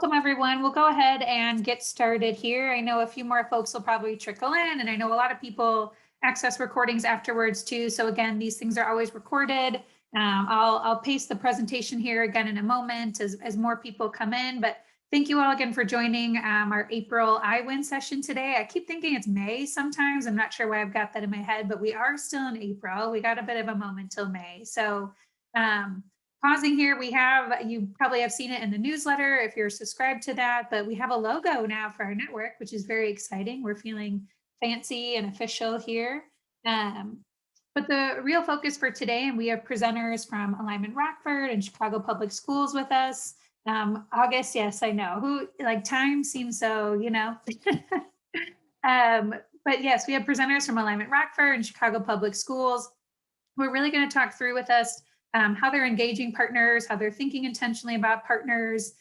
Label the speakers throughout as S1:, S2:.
S1: welcome everyone. We'll go ahead and get started here. I know a few more folks will probably trickle in, and I know a lot of people access recordings afterwards too. So again, these things are always recorded. I'll paste the presentation here again in a moment as more people come in, but thank you all again for joining our April iWin session today. I keep thinking it's May sometimes. I'm not sure why I've got that in my head, but we are still in April. We got a bit of a moment till May. So pausing here, you probably have seen it in the newsletter if you're subscribed to that, but we have a logo now for our network, which is very exciting. We're feeling fancy and official here. But the real focus for today, and we have presenters from Alignment Rockford and Chicago Public Schools with us. August, yes, I know. Time seems so, but yes, we have presenters from Alignment Rockford and Chicago Public Schools. We're really going to talk through with us how they're engaging partners, how they're thinking intentionally about partners,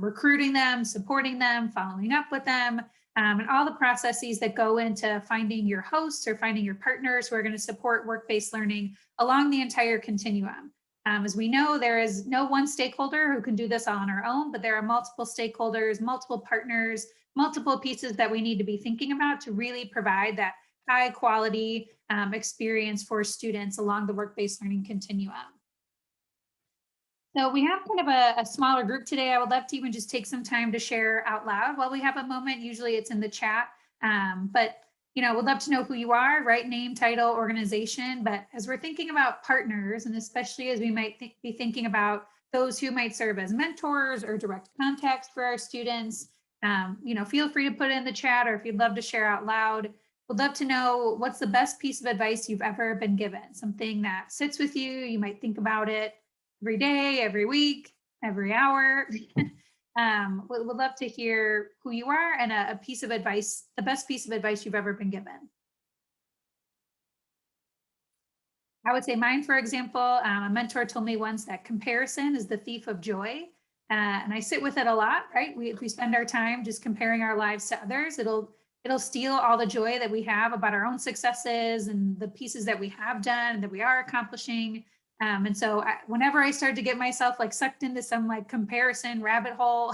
S1: recruiting them, supporting them, following up with them, and all the processes that go into finding your hosts or finding your partners who are going to support work-based learning along the entire continuum. As we know, there is no one stakeholder who can do this all on our own, but there are multiple stakeholders, multiple partners, multiple pieces that we need to be thinking about to really provide that high quality experience for students along the work-based learning continuum. So we have kind of a smaller group today. I would love to even just take some time to share out loud while we have a moment. Usually it's in the chat, but would love to know who you are, right? Name, title, organization. But as we're thinking about partners, and especially as we might be thinking about those who might serve as mentors or direct contacts for our students, feel free to put it in the chat, or if you'd love to share out loud. Would love to know what's the best piece of advice you've ever been given, something that sits with you. You might think about it every day, every week, every hour. Would love to hear who you are and a piece of advice, the best piece of advice you've ever been given. I would say mine, for example, a mentor told me once that comparison is the thief of joy. And I sit with it a lot, right? If we spend our time just comparing our lives to others, it'll steal all the joy that we have about our own successes and the pieces that we have done and that we are accomplishing. And so whenever I start to get myself sucked into some comparison rabbit hole,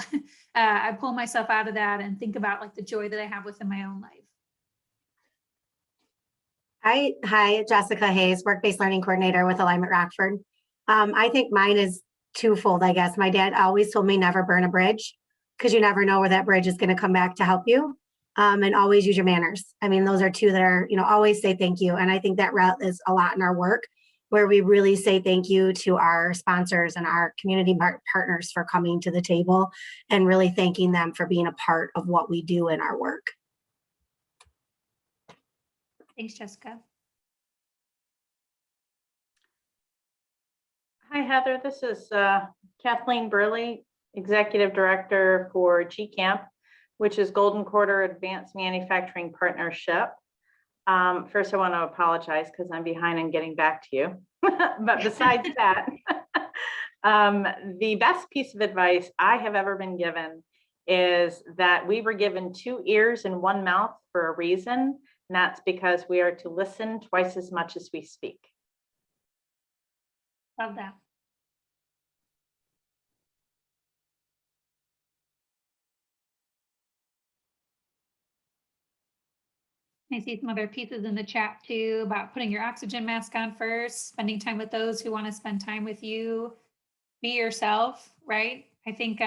S1: I pull myself out of that and think about the joy that I have within my own life.
S2: Hi, Jessica Hayes, Work-Based Learning Coordinator with Alignment Rockford. I think mine is twofold, I guess. My dad always told me never burn a bridge because you never know where that bridge is going to come back to help you. And always use your manners. I mean, those are two that are, always say thank you. And I think that route is a lot in our work, where we really say thank you to our sponsors and our community partners for coming to the table and really thanking them for being a part of what we do in our work.
S1: Thanks, Jessica.
S3: Hi, Heather. This is Kathleen Burley, Executive Director for GCAMP, which is Golden Quarter Advanced Manufacturing Partnership. First, I want to apologize because I'm behind in getting back to you. But besides that, the best piece of advice I have ever been given is that we were given 2 ears and 1 mouth for a reason, and that's because we are to listen twice as much as we speak.
S1: Love that. I see some other pieces in the chat too about putting your oxygen mask on first, spending time with those who want to spend time with you, be yourself, right? I think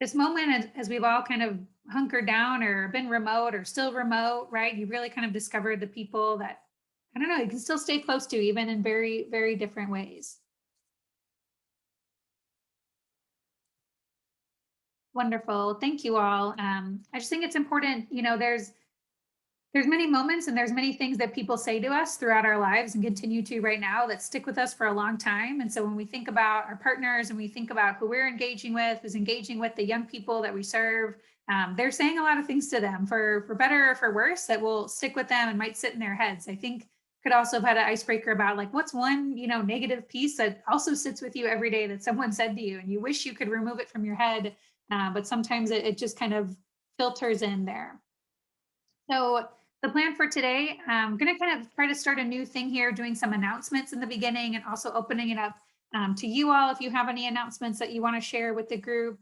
S1: this moment, as we've all kind of hunkered down or been remote or still remote, right? You really kind of discovered the people that, I don't know, you can still stay close to, even in very, very different ways. Wonderful. Thank you all. I just think it's important, there's many moments and there's many things that people say to us throughout our lives and continue to right now that stick with us for a long time. And so when we think about our partners and we think about who we're engaging with, who's engaging with the young people that we serve, they're saying a lot of things to them for better or for worse that will stick with them and might sit in their heads. I think could also have had an icebreaker about what's one, negative piece that also sits with you every day that someone said to you and you wish you could remove it from your head, but sometimes it just kind of filters in there. So the plan for today, I'm going to kind of try to start a new thing here, doing some announcements in the beginning and also opening it up to you all if you have any announcements that you want to share with the group.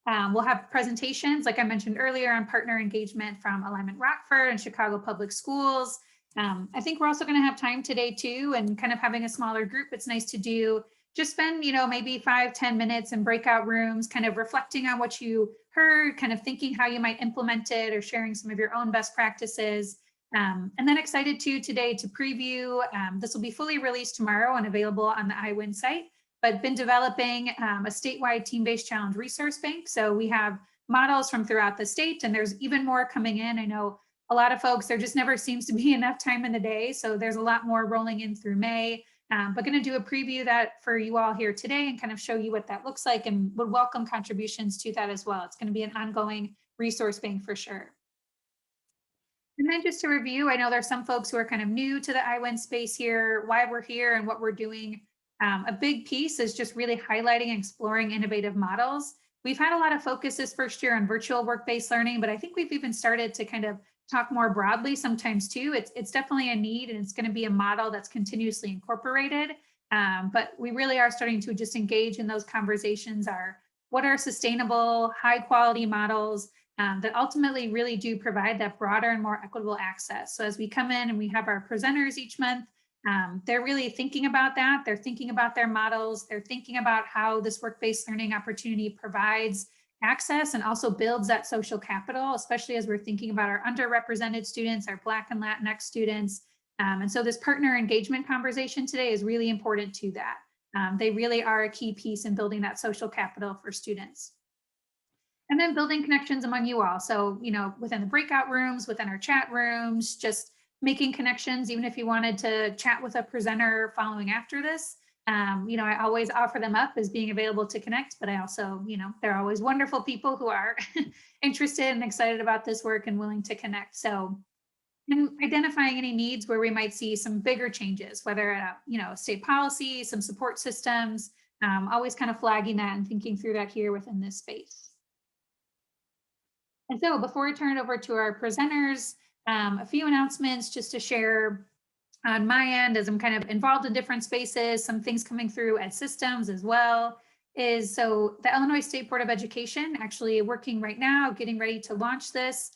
S1: We'll have presentations, like I mentioned earlier, on partner engagement from Alignment Rockford and Chicago Public Schools. I think we're also going to have time today too, and kind of having a smaller group. It's nice to do, just spend, maybe 5-10 minutes in breakout rooms, kind of reflecting on what you heard, kind of thinking how you might implement it, or sharing some of your own best practices. And then excited today to preview. This will be fully released tomorrow and available on the iWin site, but been developing a statewide team-based challenge resource bank. So we have models from throughout the state, and there's even more coming in. I know a lot of folks, there just never seems to be enough time in the day. So there's a lot more rolling in through May, but going to do a preview that for you all here today and kind of show you what that looks like, and would welcome contributions to that as well. It's going to be an ongoing resource bank for sure. And then just to review, I know there's some folks who are kind of new to the iWin space here, why we're here and what we're doing. A big piece is just really highlighting and exploring innovative models. We've had a lot of focus this first year on virtual work-based learning, but I think we've even started to kind of talk more broadly sometimes too. It's definitely a need, and it's going to be a model that's continuously incorporated. But we really are starting to just engage in those conversations. What are sustainable, high quality models that ultimately really do provide that broader and more equitable access. So as we come in and we have our presenters each month, they're really thinking about that. They're thinking about their models. They're thinking about how this work-based learning opportunity provides access and also builds that social capital, especially as we're thinking about our underrepresented students, our Black and Latinx students. And so this partner engagement conversation today is really important to that. They really are a key piece in building that social capital for students. And then building connections among you all. So, within the breakout rooms, within our chat rooms, just making connections, even if you wanted to chat with a presenter following after this. I always offer them up as being available to connect, but I also, there are always wonderful people who are interested and excited about this work and willing to connect. So, and identifying any needs where we might see some bigger changes, whether state policy, some support systems, always kind of flagging that and thinking through that here within this space. And so before I turn it over to our presenters, a few announcements just to share on my end as I'm kind of involved in different spaces, some things coming through at systems as well. So the Illinois State Board of Education actually working right now, getting ready to launch this.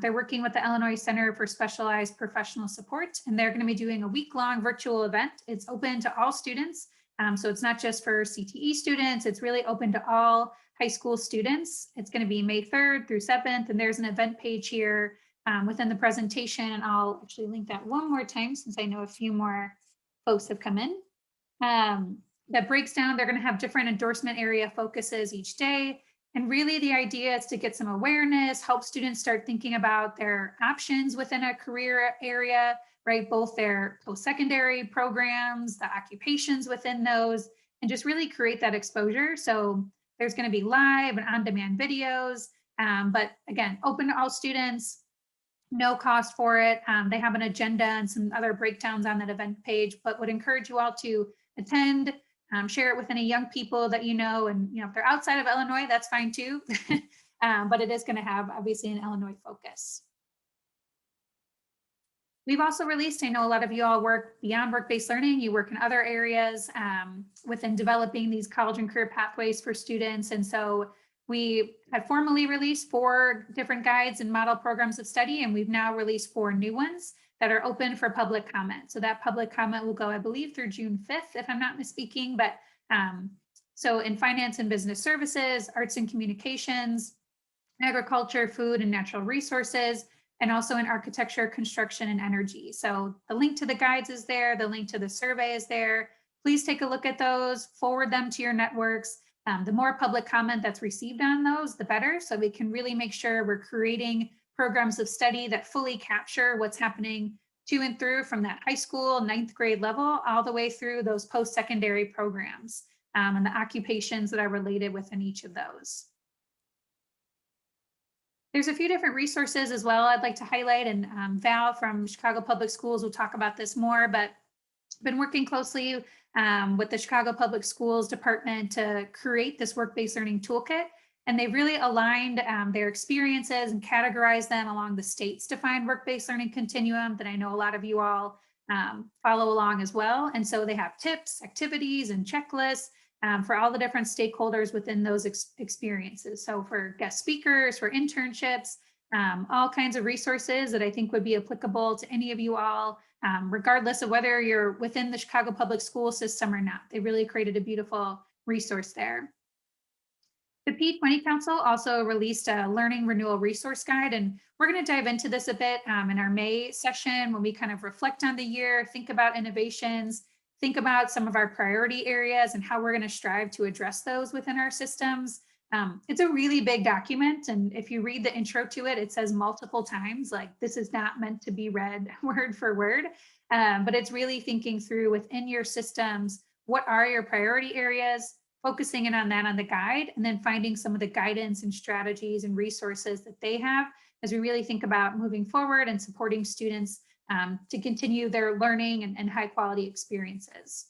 S1: They're working with the Illinois Center for Specialized Professional Support, and they're going to be doing a week-long virtual event. It's open to all students. So it's not just for CTE students, it's really open to all high school students. It's going to be May 3rd through 7th, and there's an event page here within the presentation, and I'll actually link that one more time since I know a few more folks have come in. That breaks down, they're going to have different endorsement area focuses each day. And really the idea is to get some awareness, help students start thinking about their options within a career area, right? Both their post-secondary programs, the occupations within those, and just really create that exposure. So there's going to be live and on-demand videos, but again, open to all students, no cost for it. They have an agenda and some other breakdowns on that event page, but would encourage you all to attend, share it with any young people that you know, and if they're outside of Illinois, that's fine too. But it is going to have obviously an Illinois focus. We've also released, I know a lot of you all work beyond work-based learning, you work in other areas within developing these college and career pathways for students. And so we had formally released 4 different guides and model programs of study, and we've now released 4 new ones that are open for public comment. So that public comment will go, I believe, through June 5th, if I'm not misspeaking. But so in finance and business services, arts and communications, agriculture, food and natural resources, and also in architecture, construction, and energy. So the link to the guides is there, the link to the survey is there. Please take a look at those, forward them to your networks. The more public comment that's received on those, the better. So we can really make sure we're creating programs of study that fully capture what's happening to and through from that high school 9th grade level all the way through those post-secondary programs and the occupations that are related within each of those. There's a few different resources as well I'd like to highlight, and Val from Chicago Public Schools will talk about this more, but been working closely with the Chicago Public Schools Department to create this work-based learning toolkit. And they really aligned their experiences and categorized them along the state's defined work-based learning continuum that I know a lot of you all follow along as well. And so they have tips, activities, and checklists for all the different stakeholders within those experiences. So for guest speakers, for internships, all kinds of resources that I think would be applicable to any of you all, regardless of whether you're within the Chicago public school system or not. They really created a beautiful resource there. The P20 Council also released a learning renewal resource guide, and we're going to dive into this a bit in our May session when we kind of reflect on the year, think about innovations, think about some of our priority areas and how we're going to strive to address those within our systems. It's a really big document, and if you read the intro to it, it says multiple times, like this is not meant to be read word for word, but it's really thinking through within your systems, what are your priority areas, focusing in on that on the guide, and then finding some of the guidance and strategies and resources that they have as we really think about moving forward and supporting students to continue their learning and high quality experiences.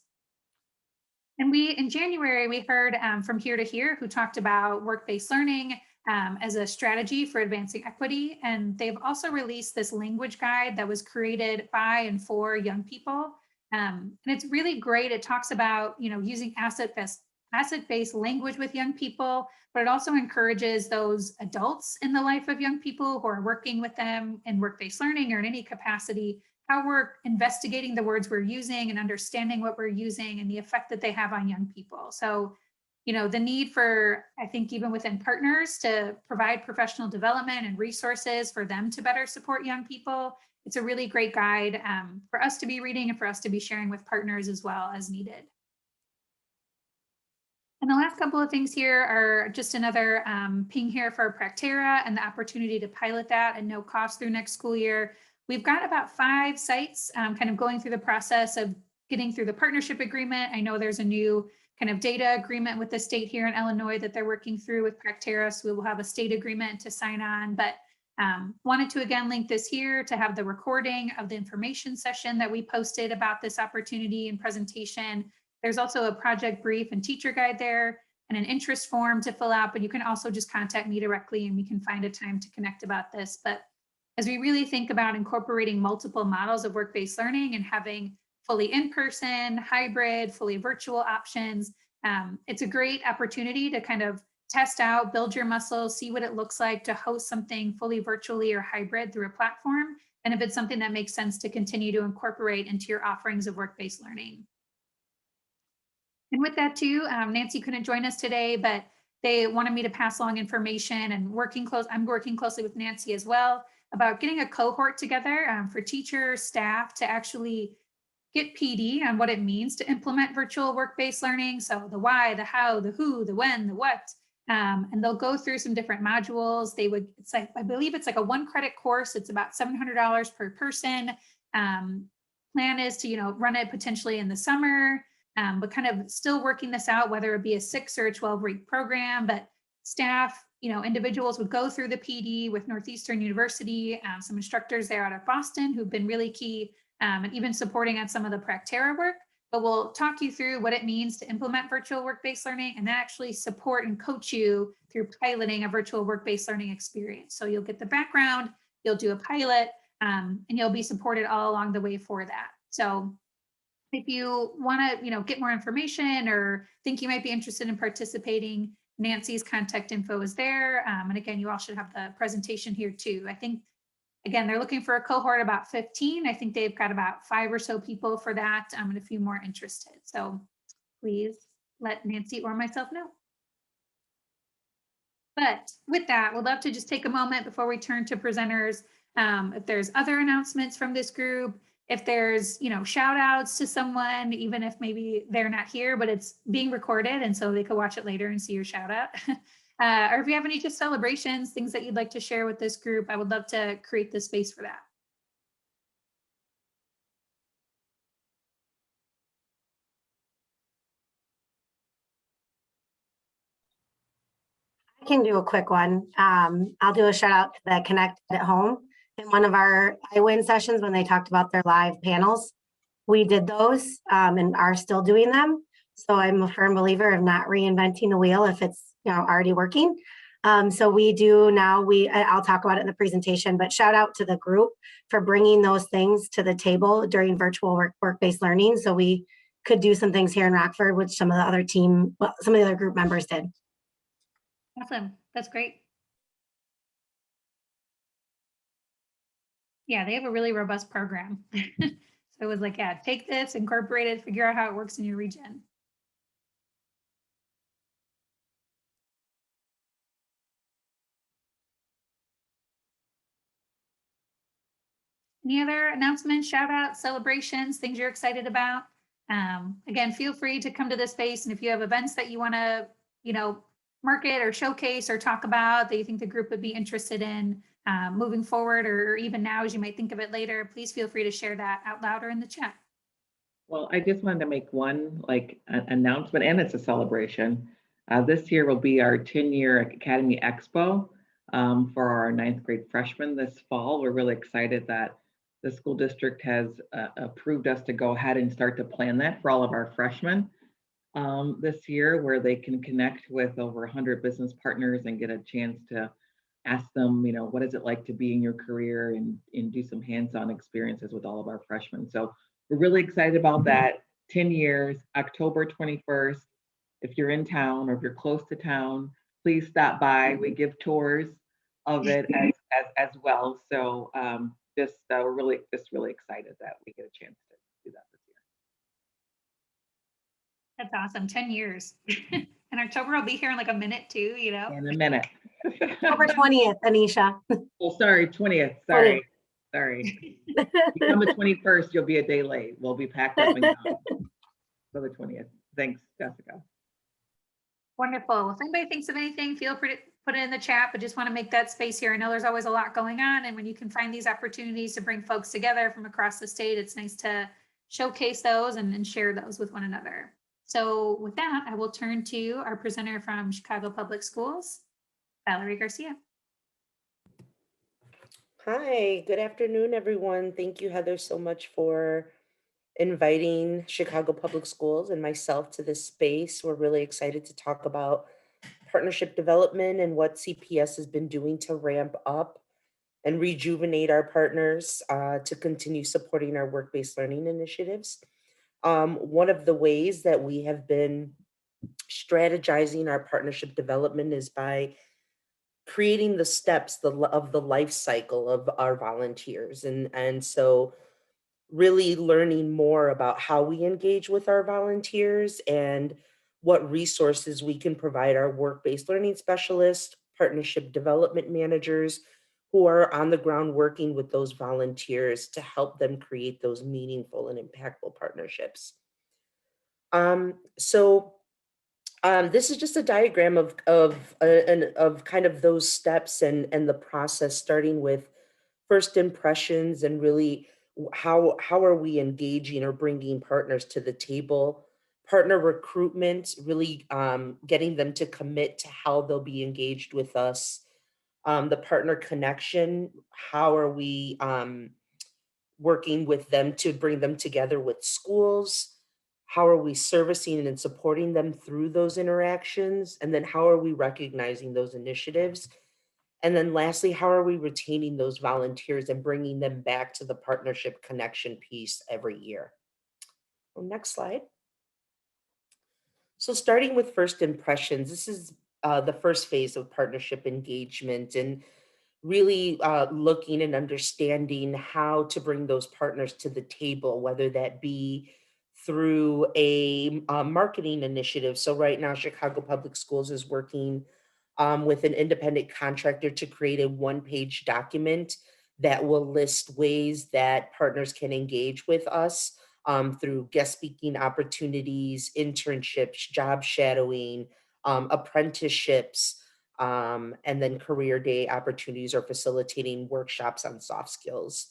S1: And in January, we heard from Here to Here, who talked about work-based learning as a strategy for advancing equity. And they've also released this language guide that was created by and for young people. And it's really great. It talks about, using asset-based language with young people, but it also encourages those adults in the life of young people who are working with them in work-based learning or in any capacity, how we're investigating the words we're using and understanding what we're using and the effect that they have on young people. So, the need for, I think, even within partners to provide professional development and resources for them to better support young people. It's a really great guide for us to be reading and for us to be sharing with partners as well as needed. And the last couple of things here are just another ping here for Practera and the opportunity to pilot that at no cost through next school year. We've got about 5 sites kind of going through the process of getting through the partnership agreement. I know there's a new kind of data agreement with the state here in Illinois that they're working through with Practera. So we will have a state agreement to sign on, but wanted to again link this here to have the recording of the information session that we posted about this opportunity and presentation. There's also a project brief and teacher guide there and an interest form to fill out, but you can also just contact me directly and we can find a time to connect about this. But as we really think about incorporating multiple models of work-based learning and having fully in-person, hybrid, fully virtual options, it's a great opportunity to kind of test out, build your muscles, see what it looks like to host something fully virtually or hybrid through a platform. And if it's something that makes sense to continue to incorporate into your offerings of work-based learning. And with that too, Nancy couldn't join us today, but they wanted me to pass along information and I'm working closely with Nancy as well about getting a cohort together for teachers, staff to actually get PD on what it means to implement virtual work-based learning. So the why, the how, the who, the when, the what, and they'll go through some different modules. I believe it's like a 1-credit course. It's about $700 per person. Plan is to, run it potentially in the summer. But kind of still working this out, whether it be a 6 or a 12-week program, but staff, individuals would go through the PD with Northeastern University, some instructors there out of Boston who've been really key and even supporting on some of the Practera work, but we'll talk you through what it means to implement virtual work-based learning and then actually support and coach you through piloting a virtual work-based learning experience. So you'll get the background, you'll do a pilot, and you'll be supported all along the way for that. So if you want to, get more information or think you might be interested in participating, Nancy's contact info is there. And again, you all should have the presentation here too. I think, again, they're looking for a cohort about 15. I think they've got about 5 or so people for that and a few more interested. So please let Nancy or myself know. But with that, we'd love to just take a moment before we turn to presenters. If there's other announcements from this group, if there's, shout outs to someone, even if maybe they're not here, but it's being recorded and so they could watch it later and see your shout out. Or if you have any just celebrations, things that you'd like to share with this group, I would love to create the space for that.
S2: I can do a quick one. I'll do a shout out to the Connect at Home. In one of our iWin sessions, when they talked about their live panels, we did those and are still doing them. So I'm a firm believer of not reinventing the wheel if it's already working. So we do now, I'll talk about it in the presentation, but shout out to the group for bringing those things to the table during virtual work-based learning. So we could do some things here in Rockford, which some of the other group members did.
S1: Awesome. That's great. Yeah, they have a really robust program. So it was like, yeah, take this, incorporate it, figure out how it works in your region. Any other announcements, shout outs, celebrations, things you're excited about? Again, feel free to come to this space. And if you have events that you want to, market or showcase or talk about that you think the group would be interested in moving forward, or even now as you might think of it later, please feel free to share that out loud or in the chat.
S4: Well, I just wanted to make one announcement, and it's a celebration. This year will be our 10-year Academy Expo for our 9th grade freshmen this fall. We're really excited that the school district has approved us to go ahead and start to plan that for all of our freshmen this year, where they can connect with over 100 business partners and get a chance to ask them, what is it like to be in your career, and do some hands-on experiences with all of our freshmen. So we're really excited about that. 10 years, October 21st. If you're in town or if you're close to town, please stop by. We give tours of it as well. So we're really excited that we get a chance to do that this year.
S1: That's awesome. 10 years. In October, I'll be here in like a minute too,
S4: In a minute.
S2: October 20th, Anisha.
S4: Oh, sorry, 20th. Sorry. You come the 21st, you'll be a day late. We'll be packed up and gone. So the 20th. Thanks, Jessica.
S1: Wonderful. If anybody thinks of anything, feel free to put it in the chat, but just want to make that space here. I know there's always a lot going on, and when you can find these opportunities to bring folks together from across the state, it's nice to showcase those and share those with one another. So with that, I will turn to our presenter from Chicago Public Schools, Valerie Garcia.
S5: Hi, good afternoon, everyone. Thank you, Heather, so much for inviting Chicago Public Schools and myself to this space. We're really excited to talk about partnership development and what CPS has been doing to ramp up and rejuvenate our partners to continue supporting our work-based learning initiatives. One of the ways that we have been strategizing our partnership development is by creating the steps of the life cycle of our volunteers. And so really learning more about how we engage with our volunteers and what resources we can provide our work-based learning specialists, partnership development managers who are on the ground working with those volunteers to help them create those meaningful and impactful partnerships. This is just a diagram of kind of those steps and the process, starting with first impressions and really how are we engaging or bringing partners to the table. Partner recruitment, really getting them to commit to how they'll be engaged with us. The partner connection, how are we working with them to bring them together with schools? How are we servicing and supporting them through those interactions? And then how are we recognizing those initiatives? And then lastly, how are we retaining those volunteers and bringing them back to the partnership connection piece every year? Well, next slide. So starting with first impressions, this is the first phase of partnership engagement, and really looking and understanding how to bring those partners to the table, whether that be through a marketing initiative. So right now, Chicago Public Schools is working with an independent contractor to create a one-page document that will list ways that partners can engage with us through guest speaking opportunities, internships, job shadowing, apprenticeships, and then career day opportunities or facilitating workshops on soft skills.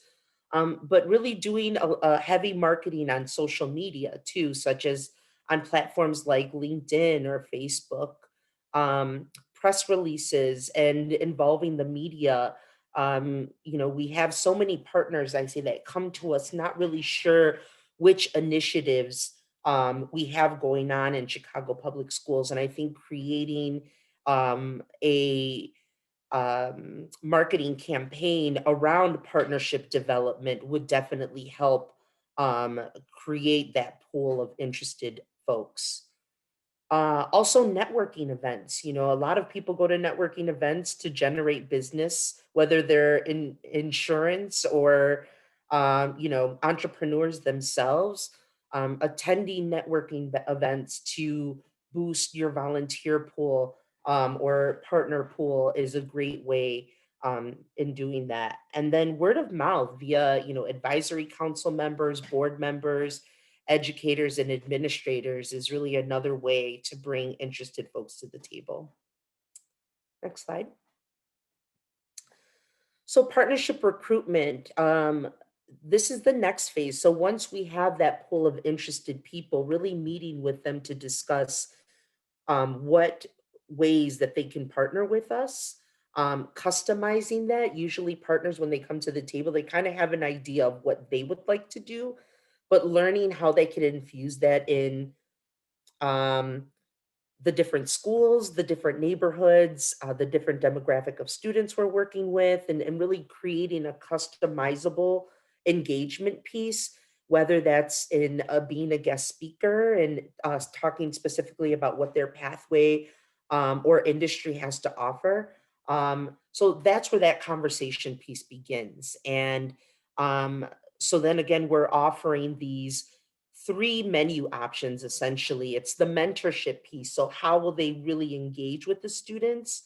S5: But really doing a heavy marketing on social media too, such as on platforms like LinkedIn or Facebook, press releases, and involving the media. We have so many partners, I say, that come to us not really sure which initiatives we have going on in Chicago Public Schools. And I think creating a marketing campaign around partnership development would definitely help create that pool of interested folks. Also networking events. You know, a lot of people go to networking events to generate business, whether they're in insurance or, you know, entrepreneurs themselves. Attending networking events to boost your volunteer pool or partner pool is a great way in doing that. And then word of mouth via, you know, advisory council members, board members, educators and administrators is really another way to bring interested folks to the table. Next slide. So partnership recruitment, this is the next phase. So once we have that pool of interested people, really meeting with them to discuss what ways that they can partner with us, customizing that. Usually partners, when they come to the table, they kind of have an idea of what they would like to do, but learning how they can infuse that in um, the different schools, the different neighborhoods, the different demographic of students we're working with, and really creating a customizable engagement piece, whether that's in being a guest speaker and talking specifically about what their pathway or industry has to offer. So that's where that conversation piece begins. And um, so then again, we're offering these three menu options essentially. It's the mentorship piece. So how will they really engage with the students?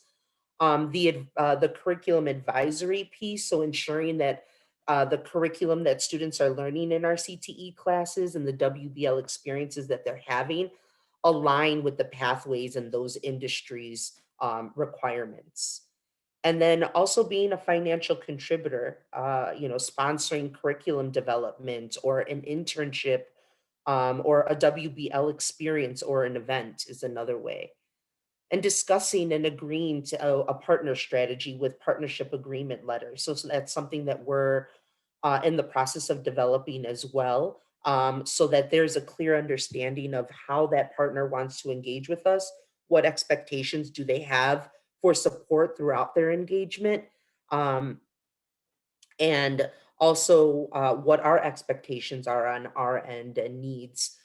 S5: The curriculum advisory piece. So ensuring that the curriculum that students are learning in our CTE classes and the WBL experiences that they're having align with the pathways and those industries requirements. And then also being a financial contributor, you know, sponsoring curriculum development or an internship or a WBL experience or an event is another way. And discussing and agreeing to a partner strategy with partnership agreement letters. So that's something that we're in the process of developing as well, so that there's a clear understanding of how that partner wants to engage with us, what expectations do they have for support throughout their engagement, um, and also what our expectations are on our end and needs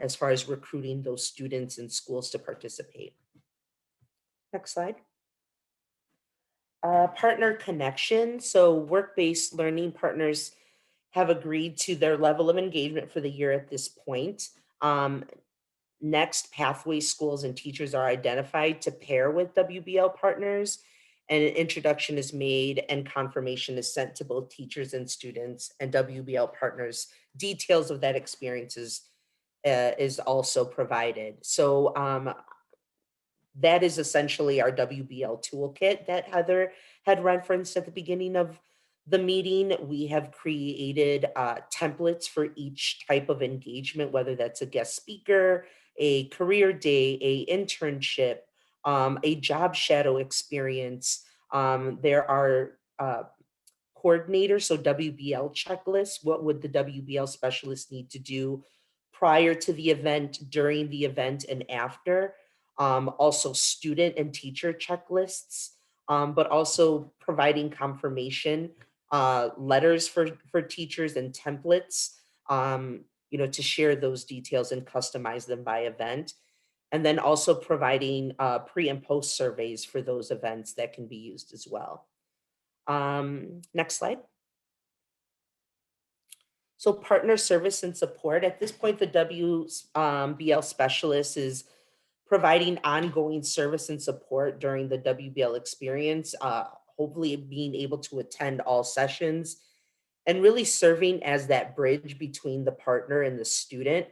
S5: as far as recruiting those students and schools to participate. Next slide. Partner connection. So work-based learning partners have agreed to their level of engagement for the year at this point. Next, pathway schools and teachers are identified to pair with WBL partners, and an introduction is made and confirmation is sent to both teachers and students and WBL partners. Details of that experience is also provided. So that is essentially our WBL toolkit that Heather had referenced at the beginning of the meeting. We have created templates for each type of engagement, whether that's a guest speaker, a career day, a internship, a job shadow experience. There are coordinators, so WBL checklists. What would the WBL specialist need to do prior to the event, during the event, and after? Also student and teacher checklists, but also providing confirmation letters for teachers and templates, you know, to share those details and customize them by event. And then also providing pre and post surveys for those events that can be used as well. Next slide. So partner service and support. At this point, the WBL specialist is providing ongoing service and support during the WBL experience, hopefully being able to attend all sessions and really serving as that bridge between the partner and the student.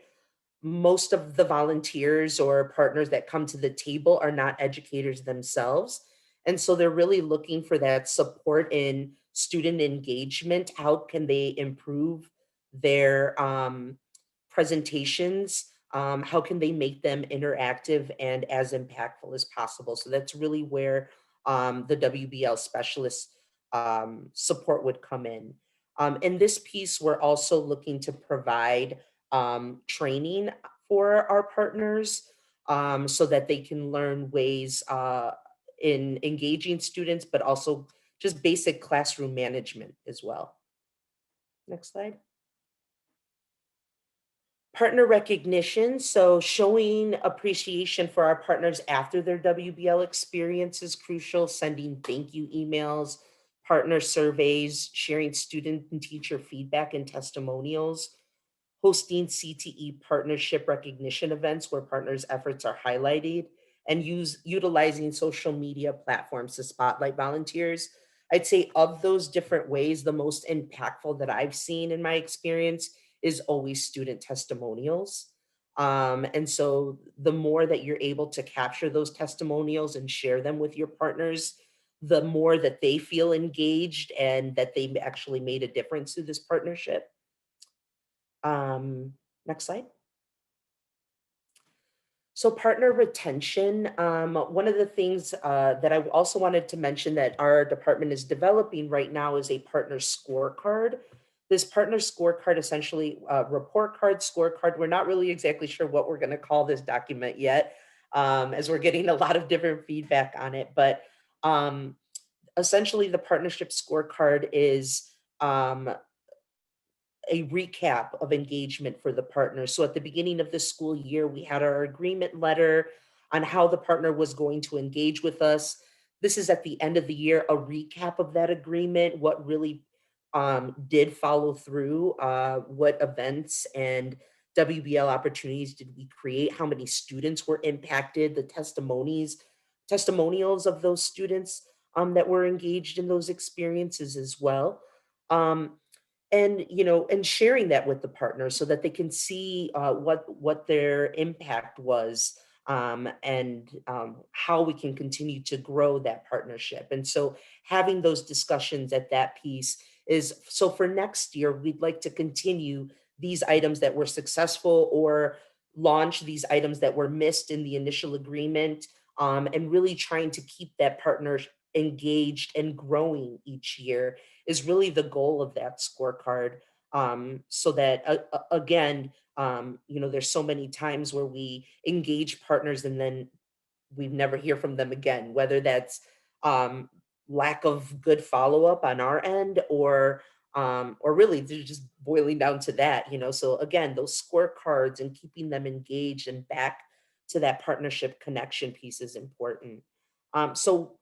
S5: Most of the volunteers or partners that come to the table are not educators themselves. And so they're really looking for that support in student engagement. How can they improve their presentations? How can they make them interactive and as impactful as possible? So that's really where the WBL specialist support would come in. In this piece, we're also looking to provide training for our partners so that they can learn ways in engaging students, but also just basic classroom management as well. Next slide. Partner recognition, so showing appreciation for our partners after their WBL experience is crucial, sending thank you emails, partner surveys, sharing student and teacher feedback and testimonials, hosting CTE partnership recognition events where partners' efforts are highlighted, and utilizing social media platforms to spotlight volunteers. I'd say of those different ways, the most impactful that I've seen in my experience is always student testimonials. And so the more that you're able to capture those testimonials and share them with your partners, the more that they feel engaged and that they actually made a difference through this partnership. Next slide. So partner retention, one of the things that I also wanted to mention that our department is developing right now is a partner scorecard. This partner scorecard, essentially report card, scorecard, we're not really exactly sure what we're going to call this document yet, as we're getting a lot of different feedback on it. But essentially the partnership scorecard is a recap of engagement for the partner. So at the beginning of the school year, we had our agreement letter on how the partner was going to engage with us. This is at the end of the year, a recap of that agreement, what really did follow through, what events and WBL opportunities did we create, how many students were impacted, the testimonials of those students that were engaged in those experiences as well. And and sharing that with the partner so that they can see what their impact was, and how we can continue to grow that partnership. And so having those discussions at that piece is, so for next year we'd like to continue these items that were successful or launch these items that were missed in the initial agreement, and really trying to keep that partner engaged and growing each year is really the goal of that scorecard. So that again, there's so many times where we engage partners and then we never hear from them again, whether that's lack of good follow-up on our end, or really they're just boiling down to that. So again, those scorecards and keeping them engaged and back to that partnership connection piece is important. So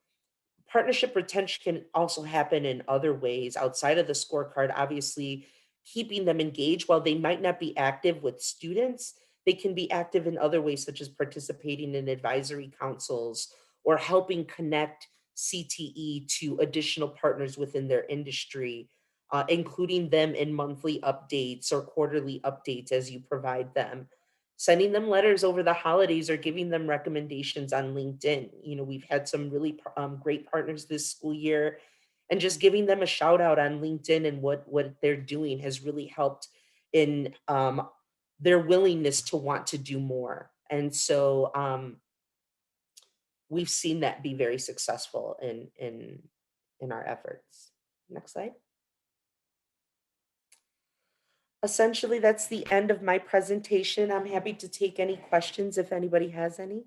S5: partnership retention can also happen in other ways outside of the scorecard. Obviously, keeping them engaged while they might not be active with students, they can be active in other ways, such as participating in advisory councils or helping connect CTE to additional partners within their industry, including them in monthly updates or quarterly updates as you provide them, sending them letters over the holidays or giving them recommendations on LinkedIn. We've had some really great partners this school year, and just giving them a shout out on LinkedIn and what they're doing has really helped in their willingness to want to do more. And so we've seen that be very successful in our efforts. Next slide. Essentially, that's the end of my presentation. I'm happy to take any questions if anybody has any.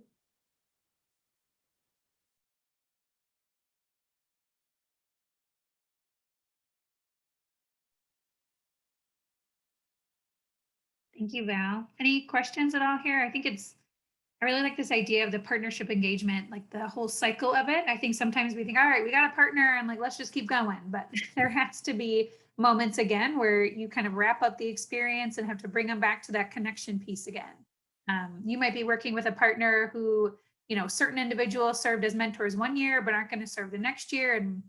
S1: Thank you, Val. Any questions at all here? I really like this idea of the partnership engagement, like the whole cycle of it. I think sometimes we think, all right, we got a partner and like, let's just keep going. But there has to be moments again where you kind of wrap up the experience and have to bring them back to that connection piece again. You might be working with a partner who, certain individuals served as mentors one year, but aren't going to serve the next year. And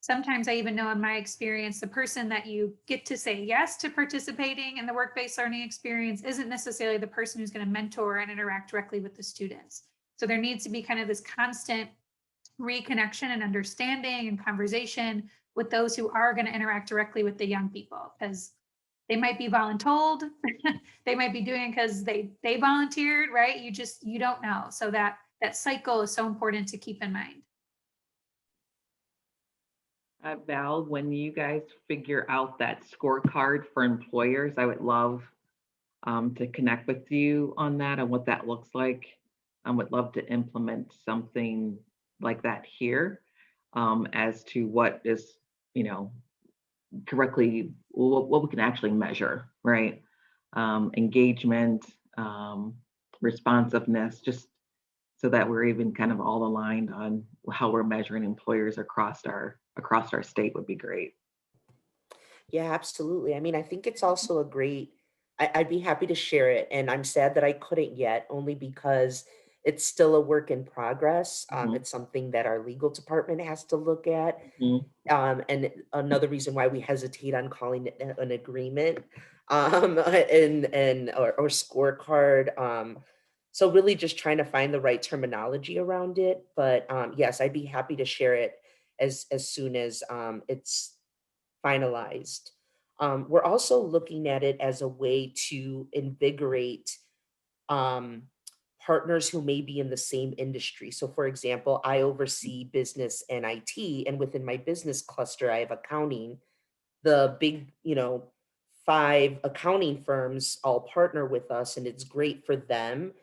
S1: sometimes I even know in my experience, the person that you get to say yes to participating in the work-based learning experience isn't necessarily the person who's going to mentor and interact directly with the students. So there needs to be kind of this constant reconnection and understanding and conversation with those who are going to interact directly with the young people, because they might be voluntold, they might be doing it because they volunteered, right? You don't know. So that cycle is so important to keep in mind.
S4: Val, when you guys figure out that scorecard for employers, I would love to connect with you on that and what that looks like. I would love to implement something like that here, as to what is, correctly, what we can actually measure, right? engagement, responsiveness, just so that we're even kind of all aligned on how we're measuring employers across our state would be great.
S5: Yeah, absolutely. I mean, I think it's also a great, I'd be happy to share it. And I'm sad that I couldn't yet, only because it's still a work in progress.
S4: Mhm.
S5: It's something that our legal department has to look at.
S4: Mhm.
S5: And another reason why we hesitate on calling it an agreement, or scorecard. So really just trying to find the right terminology around it. But yes, I'd be happy to share it as soon as it's finalized. We're also looking at it as a way to invigorate um, partners who may be in the same industry. So, for example, I oversee business and IT, and within my business cluster, I have accounting. The big, 5 accounting firms all partner with us, and it's great for them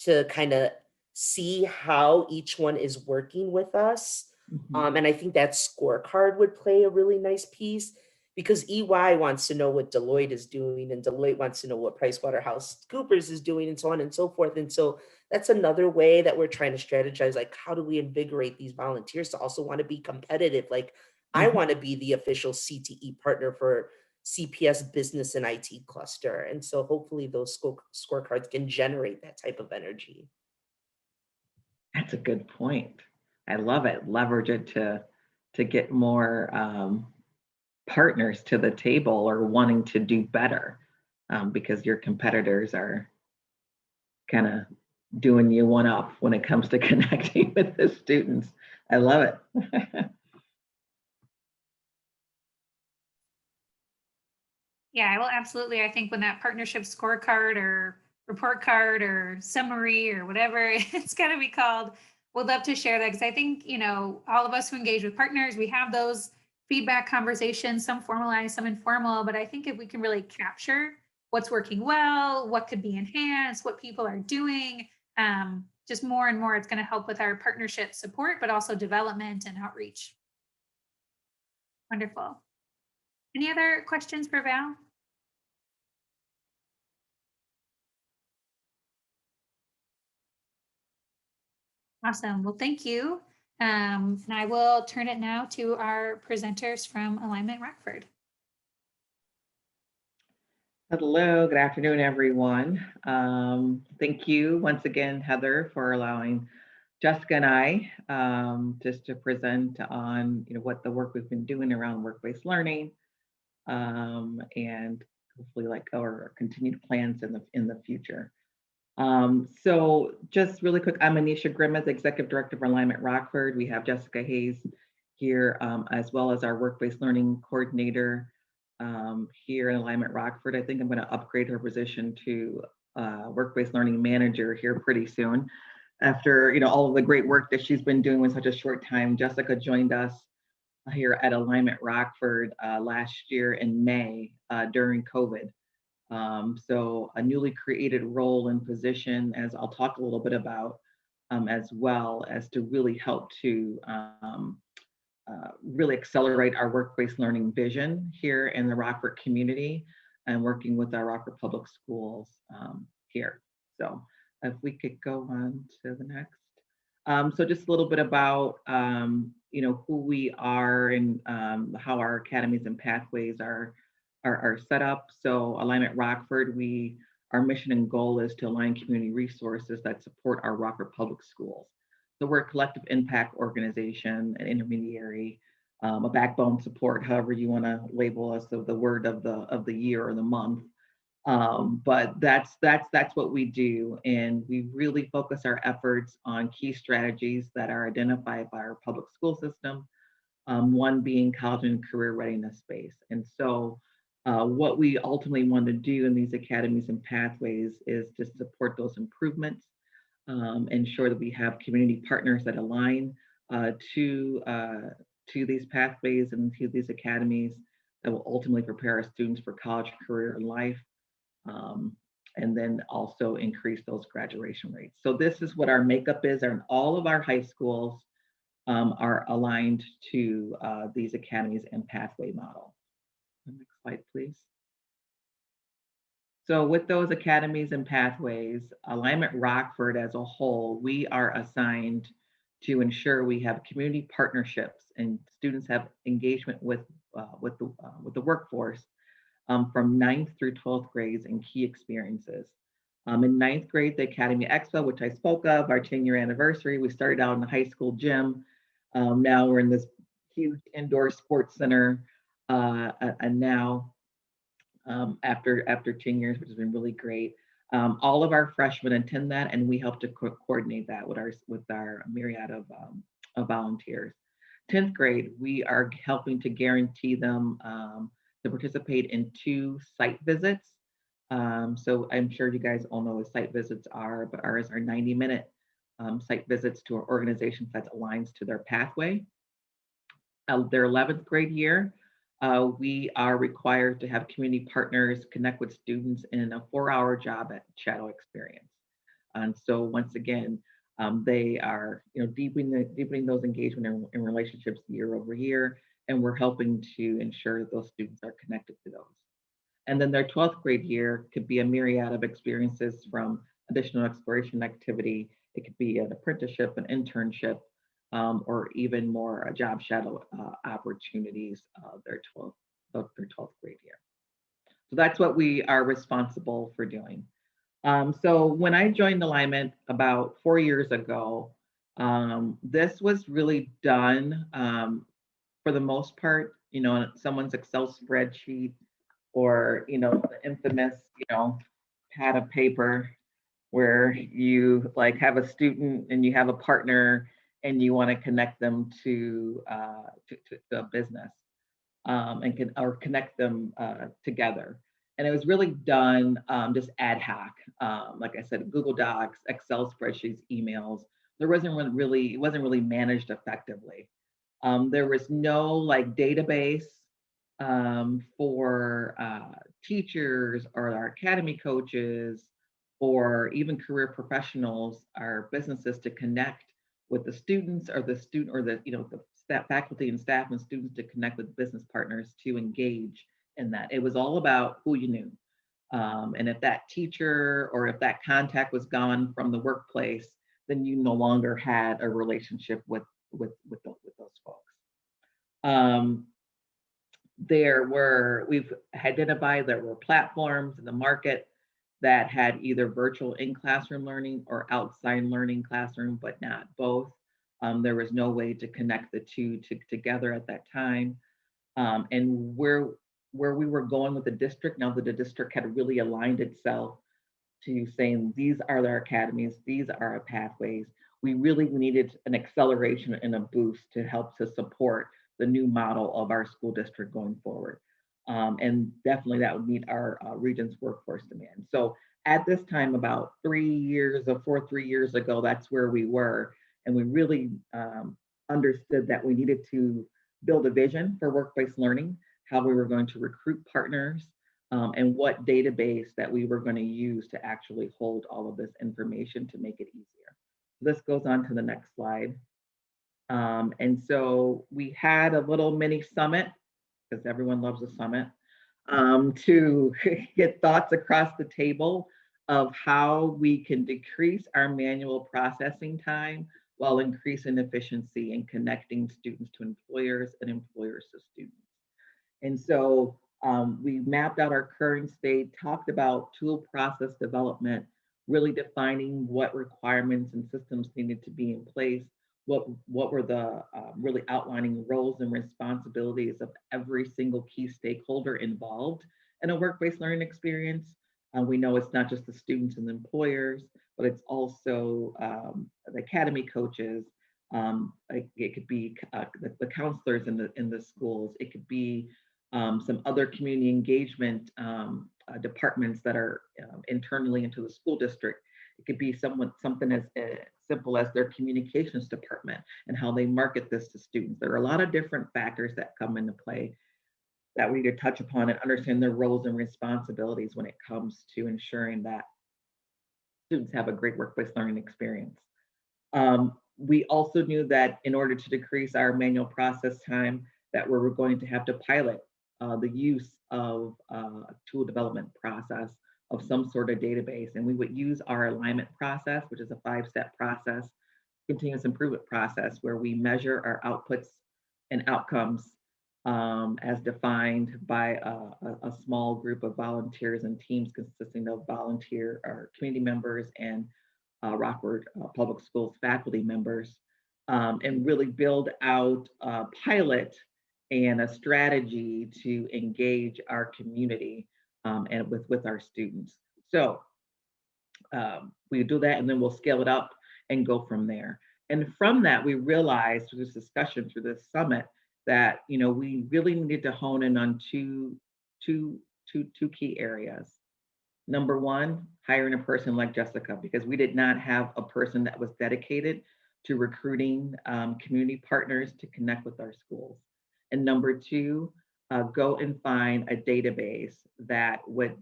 S5: to kind of see how each one is working with us.
S4: Mhm.
S5: And I think that scorecard would play a really nice piece, because EY wants to know what Deloitte is doing, and Deloitte wants to know what PricewaterhouseCoopers is doing, and so on and so forth. And so that's another way that we're trying to strategize, like, how do we invigorate these volunteers to also want to be competitive? Like, I
S4: Mhm.
S5: want to be the official CTE partner for CPS business and IT cluster. And so hopefully those scorecards can generate that type of energy.
S4: That's a good point. I love it. Leverage it to get more partners to the table or wanting to do better, because your competitors are kind of doing you one up when it comes to connecting with the students. I love it.
S1: Yeah, well, absolutely. I think when that partnership scorecard or report card or summary or whatever it's going to be called, we'd love to share that, because I think, all of us who engage with partners, we have those feedback conversations, some formalized, some informal. But I think if we can really capture what's working well, what could be enhanced, what people are doing, just more and more, it's going to help with our partnership support, but also development and outreach. Wonderful. Any other questions for Val? Awesome. Well, thank you. And I will turn it now to our presenters from Alignment Rockford.
S4: Hello, good afternoon, everyone. Thank you once again, Heather, for allowing Jessica and I just to present on what the work we've been doing around work-based learning, and hopefully like our continued plans in the future. So just really quick, I'm Anisha Grimmett, Executive Director of Alignment Rockford. We have Jessica Hayes here, as well as our work-based learning coordinator here in Alignment Rockford. I think I'm going to upgrade her position to work-based learning manager here pretty soon. After all of the great work that she's been doing in such a short time, Jessica joined us here at Alignment Rockford last year in May during COVID. So a newly created role and position, as I'll talk a little bit about, as well as to really help to really accelerate our work-based learning vision here in the Rockford community and working with our Rockford Public Schools here. So if we could go on to the next. So just a little bit about who we are and how our academies and pathways are set up. So Alignment Rockford, our mission and goal is to align community resources that support our Rockford Public Schools. So we're a collective impact organization, an intermediary, a backbone support, however you want to label us, of the word of the year or the month. But that's what we do, and we really focus our efforts on key strategies that are identified by our public school system. One being college and career readiness space, and so. What we ultimately want to do in these academies and pathways is to support those improvements, ensure that we have community partners that align to these pathways and to these academies that will ultimately prepare our students for college, career, and life, and then also increase those graduation rates. So this is what our makeup is, and all of our high schools are aligned to these academies and pathway model. Next slide, please. So with those academies and pathways, Alignment Rockford as a whole, we are assigned to ensure we have community partnerships and students have engagement with the workforce from 9th through 12th grades and key experiences. In 9th grade, the Academy Expo, which I spoke of, our 10-year anniversary, we started out in the high school gym. Now we're in this huge indoor sports center, and now after 10 years, which has been really great. All of our freshmen attend that, and we help to coordinate that with our myriad of volunteers. 10th grade, we are helping to guarantee them to participate in 2 site visits. So I'm sure you guys all know what site visits are, but ours are 90-minute site visits to our organization that aligns to their pathway. Their 11th grade year, we are required to have community partners connect with students in a 4-hour job at shadow experience. And so once again, they are deepening those engagement and relationships year over year, and we're helping to ensure that those students are connected to those. And then their 12th grade year could be a myriad of experiences from additional exploration activity. It could be an apprenticeship, an internship, or even more job shadow opportunities their 12th grade year. So that's what we are responsible for doing. So when I joined Alignment about 4 years ago, this was really done for the most part, on someone's Excel spreadsheet or, the infamous, pad of paper where you like have a student and you have a partner and you want to connect them to a business or connect them together. And it was really done just ad hoc. Like I said, Google Docs, Excel spreadsheets, emails. It wasn't really managed effectively. There was no like database for teachers or our academy coaches or even career professionals or businesses to connect with the students or the staff, faculty and staff and students to connect with business partners to engage in that. It was all about who you knew. And if that teacher or if that contact was gone from the workplace, then you no longer had a relationship with those folks. We've identified there were platforms in the market that had either virtual in-classroom learning or outside learning classroom, but not both. There was no way to connect the two together at that time. And where we were going with the district, now that the district had really aligned itself to saying, these are their academies, these are our pathways, we really needed an acceleration and a boost to help to support the new model of our school district going forward. And definitely that would meet our region's workforce demand. So at this time, about 3 years ago, that's where we were. And we really understood that we needed to build a vision for work-based learning, how we were going to recruit partners, and what database that we were going to use to actually hold all of this information to make it easier. This goes on to the next slide. And so we had a little mini summit, because everyone loves a summit, to get thoughts across the table of how we can decrease our manual processing time while increasing efficiency and connecting students to employers and employers to students. And so we mapped out our current state, talked about tool process development, really defining what requirements and systems needed to be in place, what were the really outlining roles and responsibilities of every single key stakeholder involved in a work-based learning experience. We know it's not just the students and the employers, but it's also the academy coaches. It could be the counselors in the schools. It could be some other community engagement departments that are internally into the school district. It could be something as simple as their communications department and how they market this to students. There are a lot of different factors that come into play that we need to touch upon and understand their roles and responsibilities when it comes to ensuring that students have a great work-based learning experience. We also knew that in order to decrease our manual process time, that we were going to have to pilot the use of a tool development process of some sort of database. And we would use our alignment process, which is a 5-step process, continuous improvement process, where we measure our outputs and outcomes as defined by a small group of volunteers and teams consisting of volunteer or community members and Rockford Public Schools faculty members, and really build out a pilot and a strategy to engage our community and with our students. So we do that, and then we'll scale it up and go from there. And from that, we realized through this discussion, through this summit, that we really needed to hone in on two key areas. Number one, hiring a person like Jessica, because we did not have a person that was dedicated to recruiting community partners to connect with our schools. And number two, go and find a database that would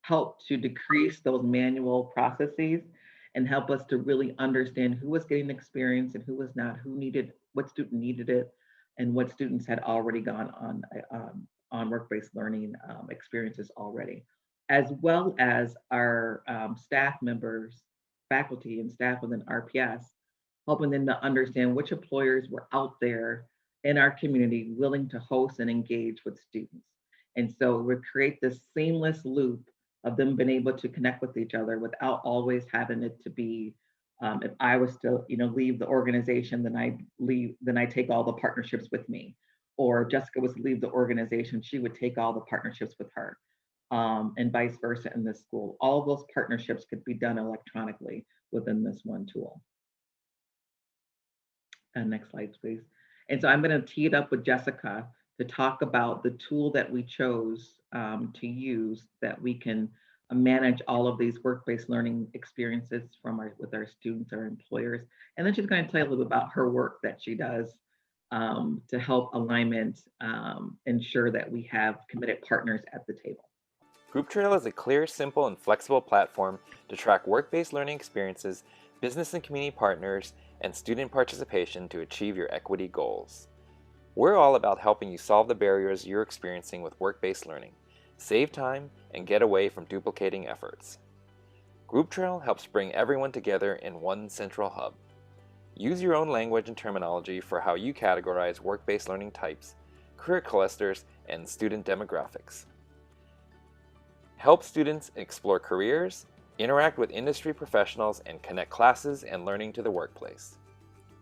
S4: help to decrease those manual processes and help us to really understand who was getting experience and who was not, what student needed it, and what students had already gone on work-based learning experiences already, as well as our staff members, faculty and staff within RPS, helping them to understand which employers were out there in our community willing to host and engage with students. And so we create this seamless loop of them being able to connect with each other without always having it to be, if I was to leave the organization, then I take all the partnerships with me. Or if Jessica was to leave the organization, she would take all the partnerships with her, and vice versa in this school. All of those partnerships could be done electronically within this one tool. And next slide, please. And so I'm going to tee it up with Jessica to talk about the tool that we chose to use, that we can manage all of these work-based learning experiences with our students, our employers. And then she's going to tell you a little bit about her work that she does to help Alignment ensure that we have committed partners at the table.
S6: Grouptrail is a clear, simple, and flexible platform to track work-based learning experiences, business and community partners, and student participation to achieve your equity goals. We're all about helping you solve the barriers you're experiencing with work-based learning, save time, and get away from duplicating efforts. Grouptrail helps bring everyone together in one central hub. Use your own language and terminology for how you categorize work-based learning types, career clusters, and student demographics. Help students explore careers, interact with industry professionals, and connect classes and learning to the workplace.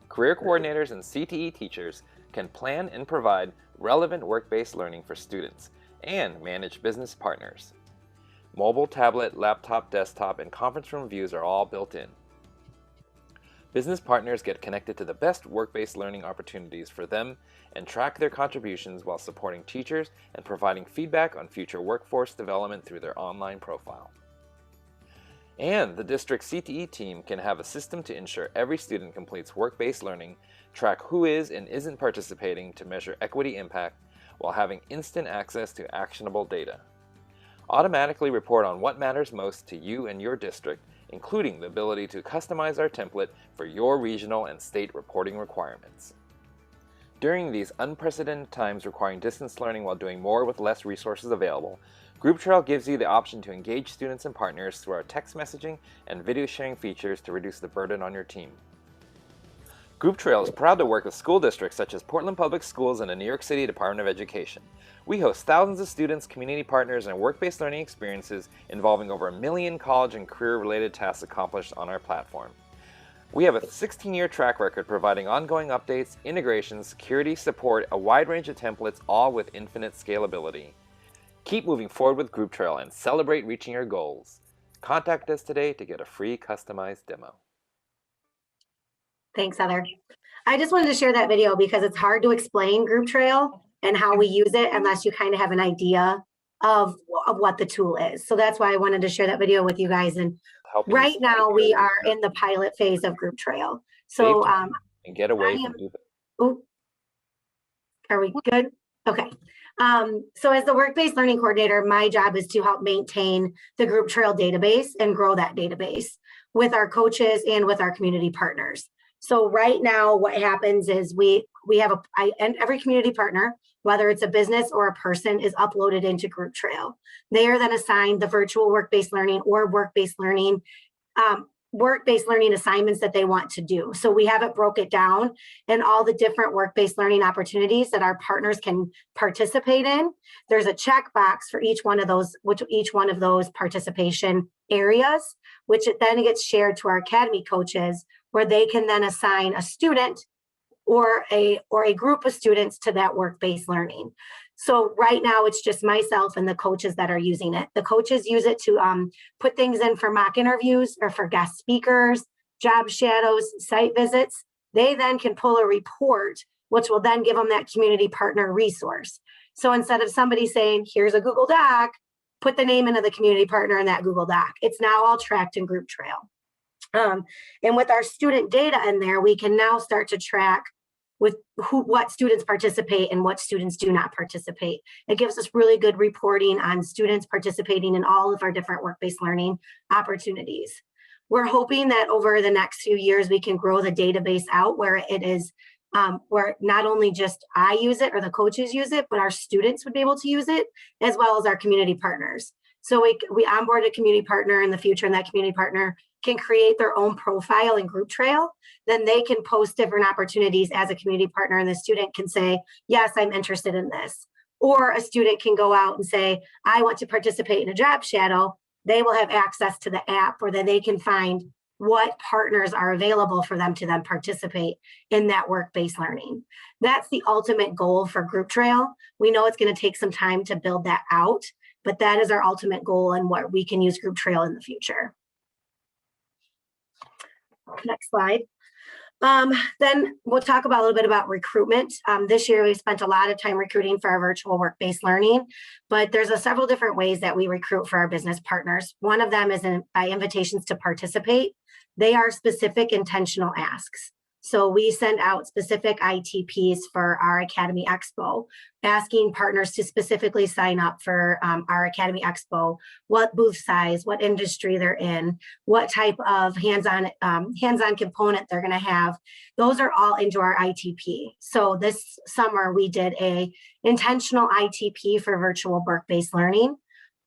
S6: Career coordinators and CTE teachers can plan and provide relevant work-based learning for students and manage business partners. Mobile, tablet, laptop, desktop, and conference room views are all built in. Business partners get connected to the best work-based learning opportunities for them and track their contributions while supporting teachers and providing feedback on future workforce development through their online profile. And the district CTE team can have a system to ensure every student completes work-based learning, track who is and isn't participating to measure equity impact, while having instant access to actionable data. Automatically report on what matters most to you and your district, including the ability to customize our template for your regional and state reporting requirements. During these unprecedented times requiring distance learning while doing more with less resources available, Grouptrail gives you the option to engage students and partners through our text messaging and video sharing features to reduce the burden on your team. Grouptrail is proud to work with school districts such as Portland Public Schools and the New York City Department of Education. We host thousands of students, community partners, and work-based learning experiences involving over 1 million college and career-related tasks accomplished on our platform. We have a 16-year track record providing ongoing updates, integrations, security, support, a wide range of templates, all with infinite scalability. Keep moving forward with Grouptrail and celebrate reaching your goals. Contact us today to get a free customized demo.
S2: Thanks, Heather. I just wanted to share that video because it's hard to explain Grouptrail and how we use it unless you kind of have an idea of what the tool is. So that's why I wanted to share that video with you guys. And right now we are in the pilot phase of Grouptrail. So
S6: and get away from
S2: are we good? Okay. So as the work-based learning coordinator, my job is to help maintain the Grouptrail database and grow that database with our coaches and with our community partners. So right now what happens is we have and every community partner whether it's a business or a person, is uploaded into Grouptrail. They are then assigned the virtual work-based learning or work-based learning assignments that they want to do. So we have it broken down and all the different work-based learning opportunities that our partners can participate in. There's a checkbox for each one of those participation areas, which then gets shared to our academy coaches, where they can then assign a student or a group of students to that work-based learning. So right now it's just myself and the coaches that are using it. The coaches use it to put things in for mock interviews or for guest speakers, job shadows, site visits. They then can pull a report, which will then give them that community partner resource. So instead of somebody saying, here's a Google Doc, put the name into the community partner in that Google Doc. It's now all tracked in Grouptrail. And with our student data in there, we can now start to track with what students participate and what students do not participate. It gives us really good reporting on students participating in all of our different work-based learning opportunities. We're hoping that over the next few years, we can grow the database out where it is, where not only just I use it or the coaches use it, but our students would be able to use it, as well as our community partners. So we onboard a community partner in the future, and that community partner can create their own profile in Grouptrail. Then they can post different opportunities as a community partner, and the student can say, yes, I'm interested in this. Or a student can go out and say, I want to participate in a job shadow. They will have access to the app where they can find what partners are available for them to then participate in that work-based learning. That's the ultimate goal for Grouptrail. We know it's going to take some time to build that out, but that is our ultimate goal and what we can use Grouptrail in the future. Next slide. Then we'll talk about a little bit about recruitment. This year, we spent a lot of time recruiting for our virtual work-based learning, but there's several different ways that we recruit for our business partners. One of them is by invitations to participate. They are specific intentional asks. So we send out specific ITPs for our Academy Expo, asking partners to specifically sign up for our Academy Expo, what booth size, what industry they're in, what type of hands-on component they're going to have. Those are all into our ITP. So this summer we did a intentional ITP for virtual work-based learning,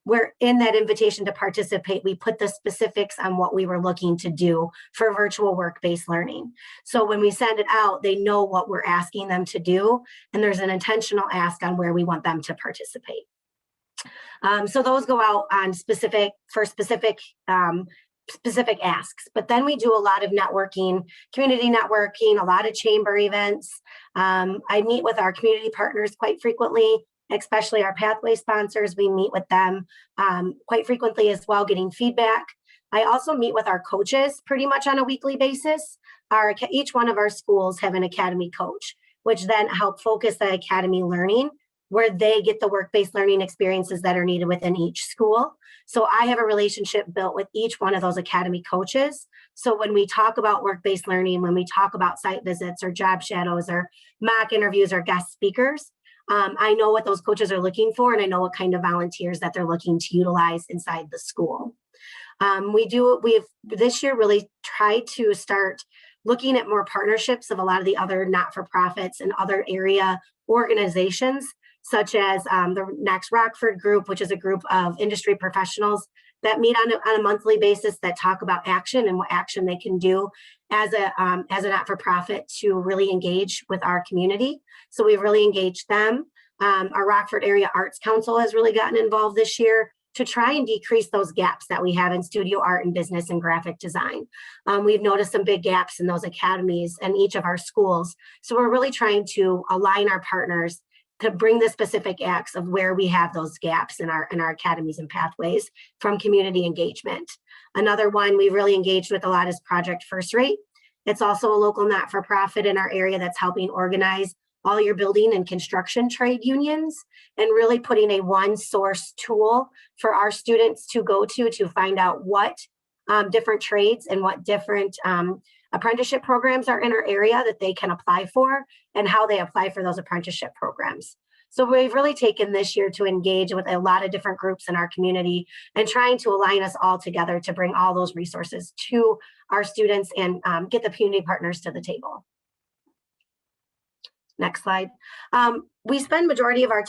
S2: where in that invitation to participate, we put the specifics on what we were looking to do for virtual work-based learning. So when we send it out, they know what we're asking them to do, and there's an intentional ask on where we want them to participate. So those go out on specific asks, but then we do a lot of networking, community networking, a lot of chamber events. I meet with our community partners quite frequently, especially our pathway sponsors. We meet with them quite frequently as well, getting feedback. I also meet with our coaches pretty much on a weekly basis. Each one of our schools have an academy coach, which then help focus the academy learning, where they get the work-based learning experiences that are needed within each school. So I have a relationship built with each one of those academy coaches. So when we talk about work-based learning, when we talk about site visits or job shadows or mock interviews or guest speakers, I know what those coaches are looking for, and I know what kind of volunteers that they're looking to utilize inside the school. We've this year really tried to start looking at more partnerships of a lot of the other not-for-profits and other area organizations, such as the next Rockford group, which is a group of industry professionals that meet on a monthly basis that talk about action and what action they can do as a not-for-profit to really engage with our community. So we've really engaged them. Our Rockford Area Arts Council has really gotten involved this year to try and decrease those gaps that we have in studio art and business and graphic design. We've noticed some big gaps in those academies in each of our schools. So we're really trying to align our partners to bring the specific acts of where we have those gaps in our academies and pathways from community engagement. Another one we really engaged with a lot is Project First Rate. It's also a local not-for-profit in our area that's helping organize all your building and construction trade unions and really putting a one source tool for our students to go to find out what different trades and what different apprenticeship programs are in our area that they can apply for and how they apply for those apprenticeship programs. So we've really taken this year to engage with a lot of different groups in our community and trying to align us all together to bring all those resources to our students and get the community partners to the table. Next slide. We spend majority of my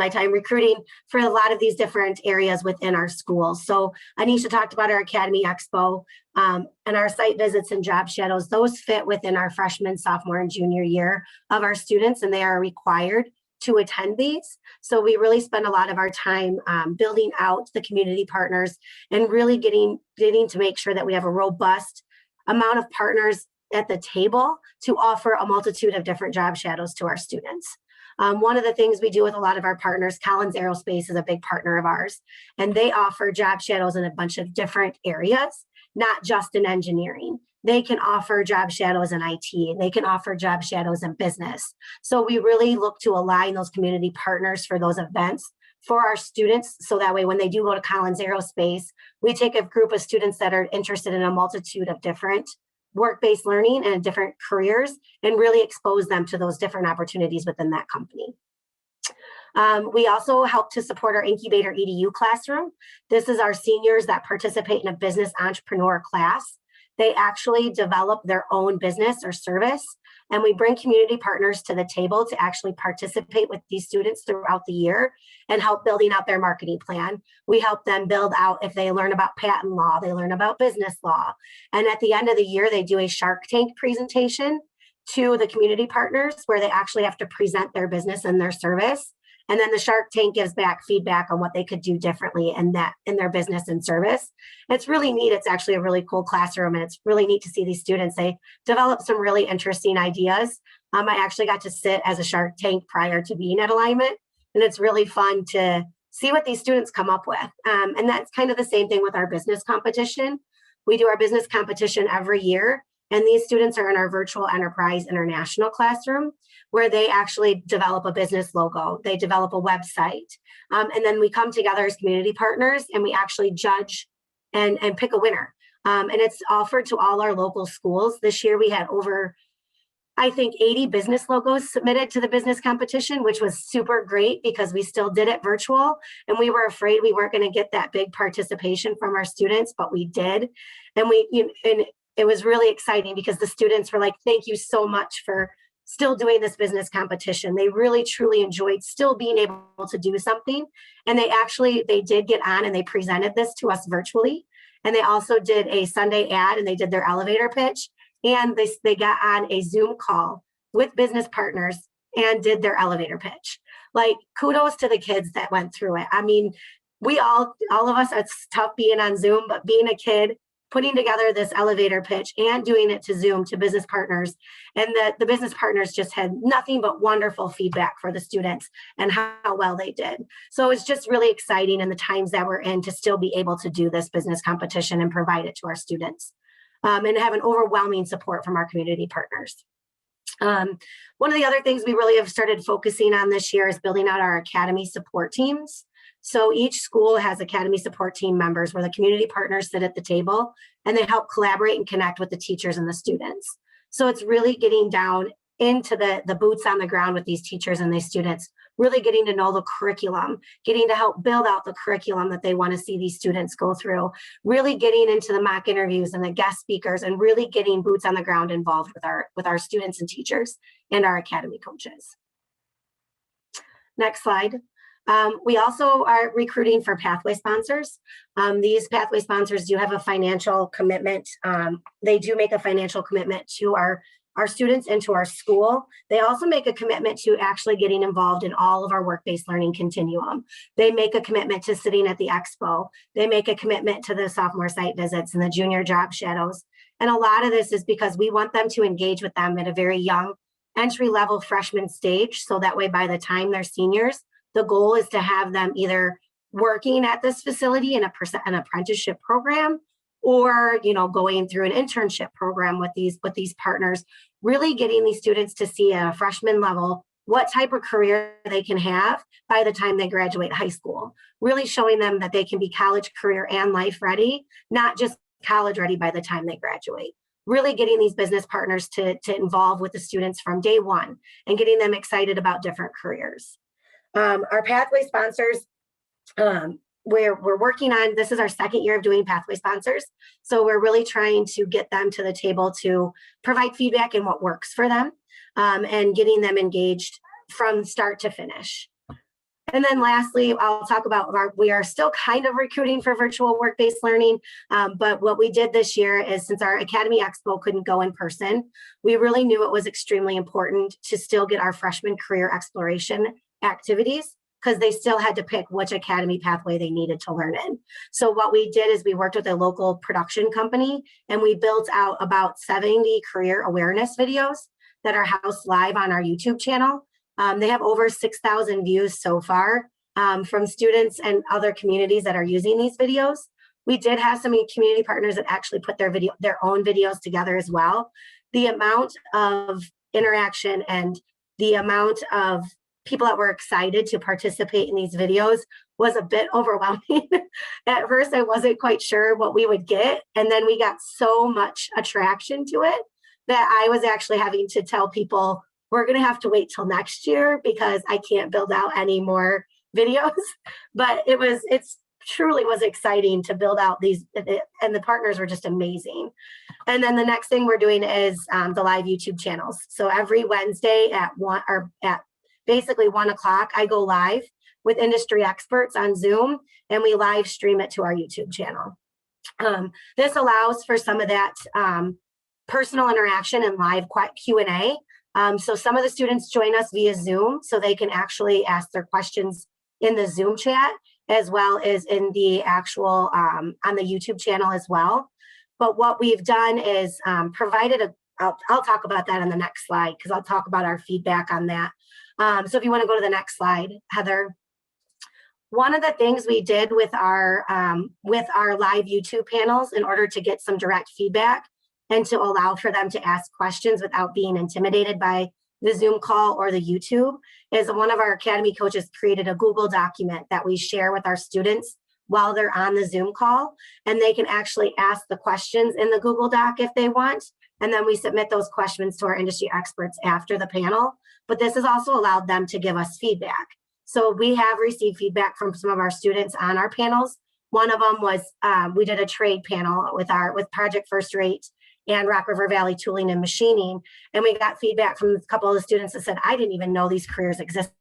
S2: time recruiting for a lot of these different areas within our schools. So Anisha talked about our Academy Expo and our site visits and job shadows. Those fit within our freshman, sophomore, and junior year of our students, and they are required to attend these. So we really spend a lot of our time building out the community partners and really getting to make sure that we have a robust amount of partners at the table to offer a multitude of different job shadows to our students. One of the things we do with a lot of our partners, Collins Aerospace is a big partner of ours, and they offer job shadows in a bunch of different areas, not just in engineering. They can offer job shadows in IT, they can offer job shadows in business. So we really look to align those community partners for those events for our students. So that way, when they do go to Collins Aerospace, we take a group of students that are interested in a multitude of different work-based learning and different careers and really expose them to those different opportunities within that company. We also help to support our Incubator EDU classroom. This is our seniors that participate in a business entrepreneur class. They actually develop their own business or service, and we bring community partners to the table to actually participate with these students throughout the year and help building out their marketing plan. We help them build out, if they learn about patent law, they learn about business law. And at the end of the year, they do a Shark Tank presentation to the community partners where they actually have to present their business and their service. And then the Shark Tank gives back feedback on what they could do differently in their business and service. It's really neat. It's actually a really cool classroom, and it's really neat to see these students. They develop some really interesting ideas. I actually got to sit as a Shark Tank prior to being at Alignment, and it's really fun to see what these students come up with. And that's kind of the same thing with our business competition. We do our business competition every year, and these students are in our virtual enterprise international classroom, where they actually develop a business logo, they develop a website, and then we come together as community partners and we actually judge and pick a winner. And it's offered to all our local schools. This year we had over, I think, 80 business logos submitted to the business competition, which was super great because we still did it virtual, and we were afraid we weren't going to get that big participation from our students, but we did. And it was really exciting because the students were like, thank you so much for still doing this business competition. They really, truly enjoyed still being able to do something. And they did get on and they presented this to us virtually. And they also did a Sunday ad and they did their elevator pitch. And they got on a Zoom call with business partners and did their elevator pitch. Like, kudos to the kids that went through it. I mean, all of us, it's tough being on Zoom, but being a kid, putting together this elevator pitch and doing it to Zoom to business partners. And the business partners just had nothing but wonderful feedback for the students and how well they did. So it's just really exciting in the times that we're in to still be able to do this business competition and provide it to our students and have an overwhelming support from our community partners. One of the other things we really have started focusing on this year is building out our Academy support teams. So each school has Academy support team members where the community partners sit at the table and they help collaborate and connect with the teachers and the students. So it's really getting down into the boots on the ground with these teachers and these students, really getting to know the curriculum, getting to help build out the curriculum that they want to see these students go through, really getting into the mock interviews and the guest speakers and really getting boots on the ground involved with our students and teachers and our Academy coaches. Next slide. We also are recruiting for pathway sponsors. These pathway sponsors do have a financial commitment. They do make a financial commitment to our students and to our school. They also make a commitment to actually getting involved in all of our work-based learning continuum. They make a commitment to sitting at the expo. They make a commitment to the sophomore site visits and the junior job shadows. And a lot of this is because we want them to engage with them at a very young entry-level freshman stage. So that way, by the time they're seniors, the goal is to have them either working at this facility in an apprenticeship program or, going through an internship program with these partners, really getting these students to see at a freshman level what type of career they can have by the time they graduate high school, really showing them that they can be college, career, and life ready, not just college ready by the time they graduate. Really getting these business partners to involve with the students from day one and getting them excited about different careers. Our pathway sponsors, we're working on, this is our second year of doing pathway sponsors. So we're really trying to get them to the table to provide feedback in what works for them, and getting them engaged from start to finish. And then lastly, I'll talk about we are still kind of recruiting for virtual work-based learning. But what we did this year is, since our Academy Expo couldn't go in person, we really knew it was extremely important to still get our freshman career exploration activities, because they still had to pick which academy pathway they needed to learn in. So what we did is we worked with a local production company, and we built out about 70 career awareness videos that are housed live on our YouTube channel. They have over 6,000 views so far, from students and other communities that are using these videos. We did have some community partners that actually put their own videos together as well. The amount of interaction and the amount of people that were excited to participate in these videos was a bit overwhelming. At first, I wasn't quite sure what we would get. And then we got so much attraction to it that I was actually having to tell people, we're going to have to wait till next year because I can't build out any more videos. But it's truly was exciting to build out these, and the partners were just amazing. And then the next thing we're doing is the live YouTube channels. So every Wednesday at basically 1 o'clock, I go live with industry experts on Zoom, and we live stream it to our YouTube channel. This allows for some of that personal interaction and live Q&A. So some of the students join us via Zoom, so they can actually ask their questions in the Zoom chat, as well as in the actual on the YouTube channel as well. But what we've done is provided I'll talk about that on the next slide, because I'll talk about our feedback on that. So if you want to go to the next slide, Heather. One of the things we did with our live YouTube panels, in order to get some direct feedback and to allow for them to ask questions without being intimidated by the Zoom call or the YouTube, is one of our Academy coaches created a Google document that we share with our students while they're on the Zoom call, and they can actually ask the questions in the Google Doc if they want. And then we submit those questions to our industry experts after the panel. But this has also allowed them to give us feedback. So we have received feedback from some of our students on our panels. One of them was we did a trade panel with Project First Rate and Rock River Valley Tooling and Machining. And we got feedback from a couple of the students that said, I didn't even know these careers existed.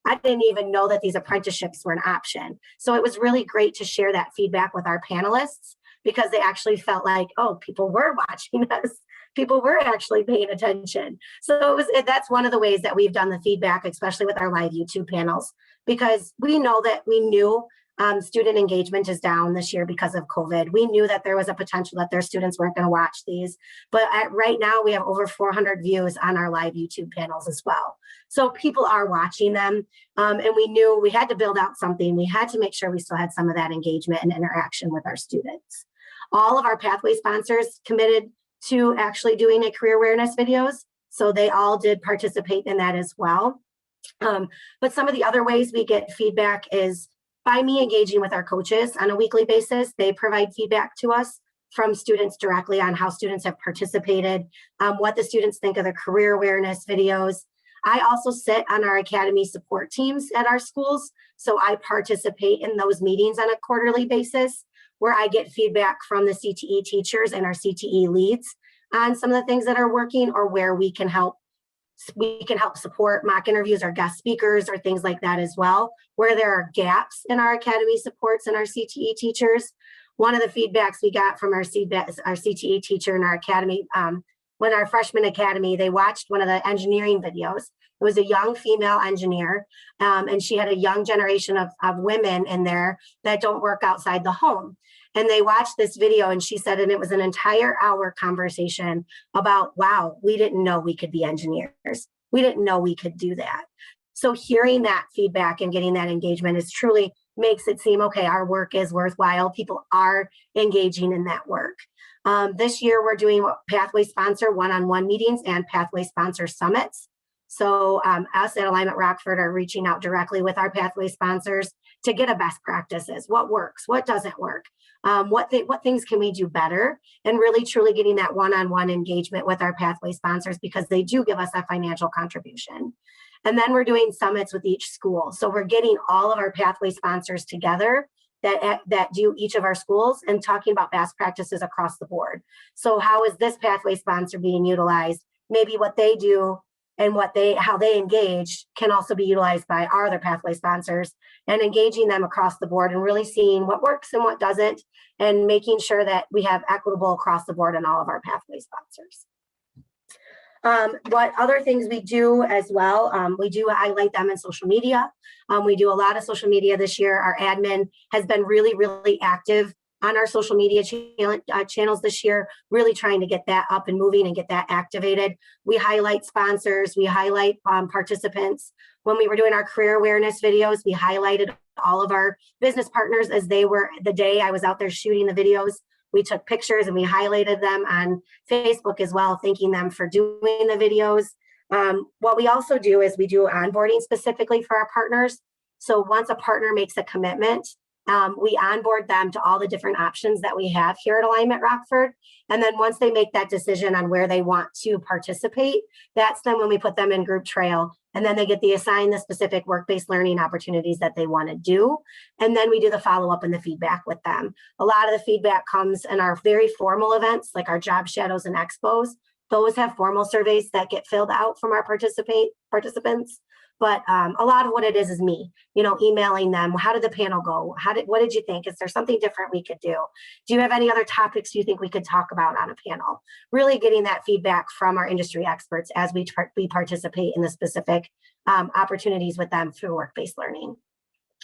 S2: I didn't even know that these apprenticeships were an option. So it was really great to share that feedback with our panelists, because they actually felt like, oh, people were watching us. People were actually paying attention. So that's one of the ways that we've done the feedback, especially with our live YouTube panels, because we knew student engagement is down this year because of COVID. We knew that there was a potential that their students weren't going to watch these. But right now, we have over 400 views on our live YouTube panels as well. So people are watching them. And we knew we had to build out something. We had to make sure we still had some of that engagement and interaction with our students. All of our pathway sponsors committed to actually doing a career awareness videos. So they all did participate in that as well. But some of the other ways we get feedback is by me engaging with our coaches on a weekly basis. They provide feedback to us from students directly on how students have participated, what the students think of the career awareness videos. I also sit on our academy support teams at our schools. So I participate in those meetings on a quarterly basis, where I get feedback from the CTE teachers and our CTE leads on some of the things that are working, or where we can help support mock interviews or guest speakers or things like that as well, where there are gaps in our academy supports and our CTE teachers. One of the feedbacks we got from our CTE teacher in our academy, when our freshman academy, they watched one of the engineering videos. It was a young female engineer, and she had a young generation of women in there that don't work outside the home. And they watched this video, and she said, and it was an entire hour conversation about, wow, we didn't know we could be engineers. We didn't know we could do that. So hearing that feedback and getting that engagement is truly makes it seem, okay, our work is worthwhile. People are engaging in that work. This year, we're doing Pathway Sponsor one-on-one meetings and Pathway Sponsor summits. So us at Alignment Rockford are reaching out directly with our Pathway sponsors to get a best practices. What works? What doesn't work? What things can we do better? And really, truly getting that one-on-one engagement with our Pathway sponsors, because they do give us a financial contribution. And then we're doing summits with each school. So we're getting all of our Pathway sponsors together that do each of our schools and talking about best practices across the board. So how is this pathway sponsor being utilized? Maybe what they do and how they engage can also be utilized by our other pathway sponsors, and engaging them across the board and really seeing what works and what doesn't, and making sure that we have equitable across the board in all of our pathway sponsors. What other things we do as well, we do highlight them in social media. We do a lot of social media this year. Our admin has been really, really active on our social media channels this year, really trying to get that up and moving and get that activated. We highlight sponsors, we highlight participants. When we were doing our career awareness videos, we highlighted all of our business partners as they were the day I was out there shooting the videos. We took pictures and we highlighted them on Facebook as well, thanking them for doing the videos. What we also do is we do onboarding specifically for our partners. So once a partner makes a commitment, we onboard them to all the different options that we have here at Alignment Rockford. And then once they make that decision on where they want to participate, that's then when we put them in Grouptrail, and then they get assigned the specific work-based learning opportunities that they want to do. And then we do the follow-up and the feedback with them. A lot of the feedback comes in our very formal events, like our job shadows and expos. Those have formal surveys that get filled out from our participants. But a lot of what it is me, emailing them. How did the panel go? What did you think? Is there something different we could do? Do you have any other topics you think we could talk about on a panel? Really getting that feedback from our industry experts as we participate in the specific opportunities with them through work-based learning.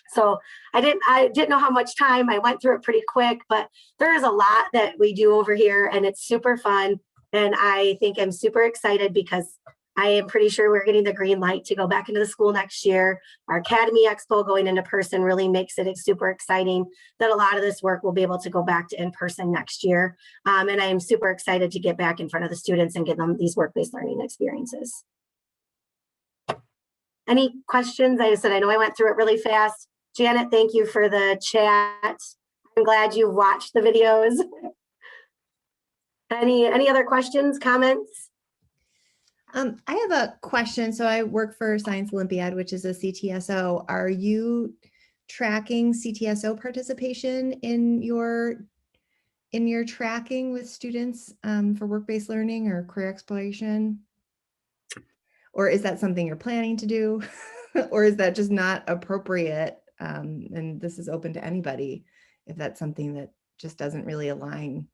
S2: So I didn't know how much time. I went through it pretty quick, but there is a lot that we do over here, and it's super fun. And I think I'm super excited because I am pretty sure we're getting the green light to go back into the school next year. Our Academy Expo going into person really makes it super exciting that a lot of this work will be able to go back to in person next year. And I am super excited to get back in front of the students and get them these work-based learning experiences. Any questions? I said, I know I went through it really fast. Janet, thank you for the chat. I'm glad you watched the videos. Any other questions, comments?
S7: I have a question. So I work for Science Olympiad, which is a CTSO. Are you tracking CTSO participation in your tracking with students for work-based learning or career exploration? Or is that something you're planning to do? Or is that just not appropriate? And this is open to anybody if that's something that just doesn't really align.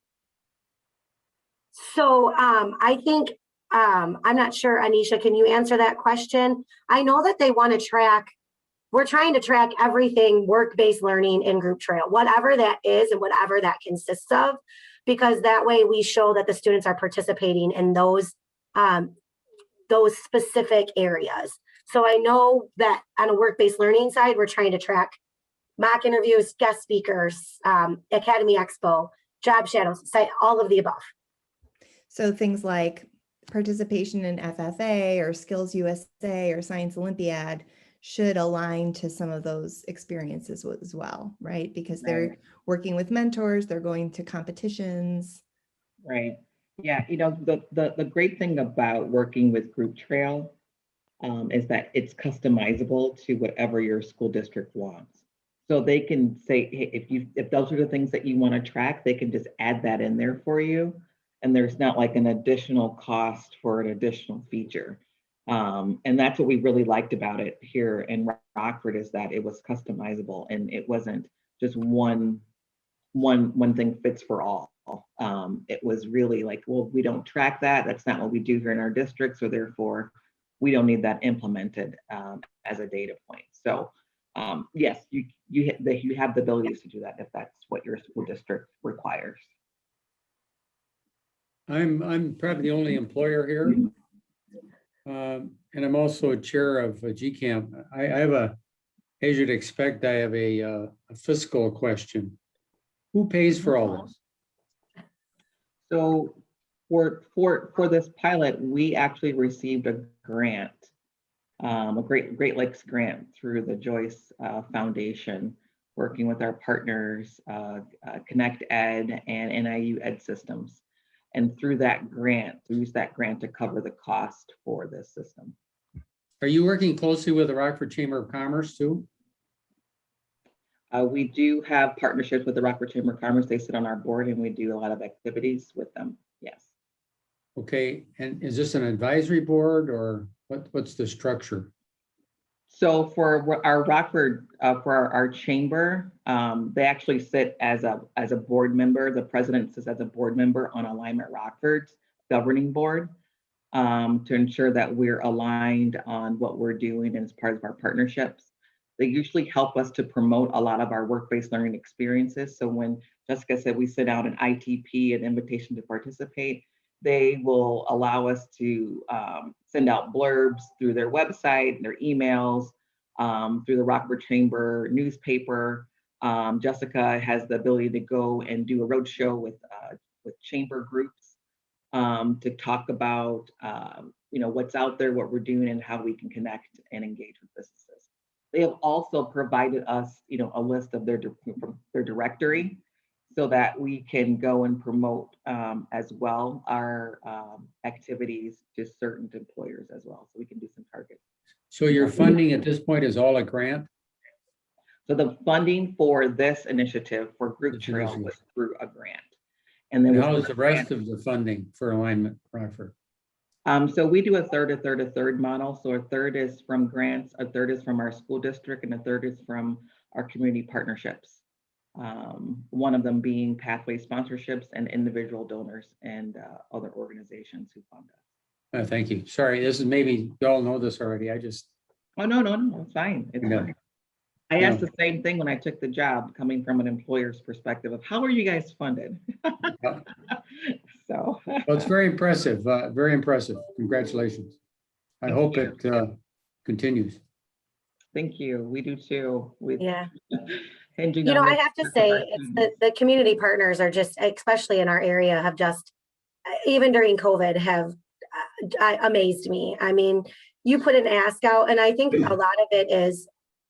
S2: So I think, I'm not sure, Anisha, can you answer that question? I know that they want to track, we're trying to track everything work-based learning in Grouptrail, whatever that is and whatever that consists of, because that way we show that the students are participating in those specific areas. So I know that on a work-based learning side, we're trying to track mock interviews, guest speakers, Academy Expo, job shadows, all of the above.
S7: So things like participation in FFA or Skills USA or Science Olympiad should align to some of those experiences as well, right? Because they're working with mentors, they're going to competitions.
S4: Right. Yeah, the great thing about working with Grouptrail is that it's customizable to whatever your school district wants. So they can say, hey, if those are the things that you want to track, they can just add that in there for you. And there's not like an additional cost for an additional feature. And that's what we really liked about it here in Rockford, is that it was customizable and it wasn't just one thing fits for all. It was really like, well, we don't track that. That's not what we do here in our district. So therefore, we don't need that implemented as a data point. So yes, you have the abilities to do that if that's what your school district requires.
S8: I'm probably the only employer here. And I'm also a chair of GCAMP. I have as you'd expect, I have a fiscal question. Who pays for all this?
S4: So for this pilot, we actually received a grant, a Great Lakes grant through the Joyce Foundation, working with our partners, Connect Ed and NIU Ed Systems. And through that grant, we use that grant to cover the cost for this system.
S8: Are you working closely with the Rockford Chamber of Commerce too?
S4: We do have partnerships with the Rockford Chamber of Commerce. They sit on our board and we do a lot of activities with them. Yes.
S8: Okay, and is this an advisory board or what's the structure?
S4: So for our Rockford, for our chamber, they actually sit as a board member. The president sits as a board member on Alignment Rockford's governing board to ensure that we're aligned on what we're doing as part of our partnerships. They usually help us to promote a lot of our work-based learning experiences. So when Jessica said we send out an ITP, an invitation to participate, they will allow us to send out blurbs through their website, their emails, through the Rockford Chamber newspaper. Jessica has the ability to go and do a roadshow with chamber groups to talk about what's out there, what we're doing, and how we can connect and engage with businesses. They have also provided us, a list of their directory, so that we can go and promote as well our activities to certain employers as well. So we can do some target.
S8: So your funding at this point is all a grant?
S4: So the funding for this initiative for Grouptrail was through a grant. And then
S8: how is the rest of the funding for Alignment Rockford?
S4: So we do a third model. So a third is from grants, a third is from our school district, and a third is from our community partnerships. One of them being Pathways sponsorships and individual donors and other organizations who fund us.
S8: Thank you. Sorry, this is maybe you all know this already. I just.
S4: Oh, no, it's fine. It's fine. I asked the same thing when I took the job, coming from an employer's perspective of how are you guys funded? So.
S8: Well, it's very impressive. Very impressive. Congratulations. I hope it continues.
S4: Thank you. We do too.
S2: Yeah.
S4: I
S2: have to say, it's the community partners are just, especially in our area, have just, even during COVID, have amazed me. I mean, you put an ask out, and I think a lot of it is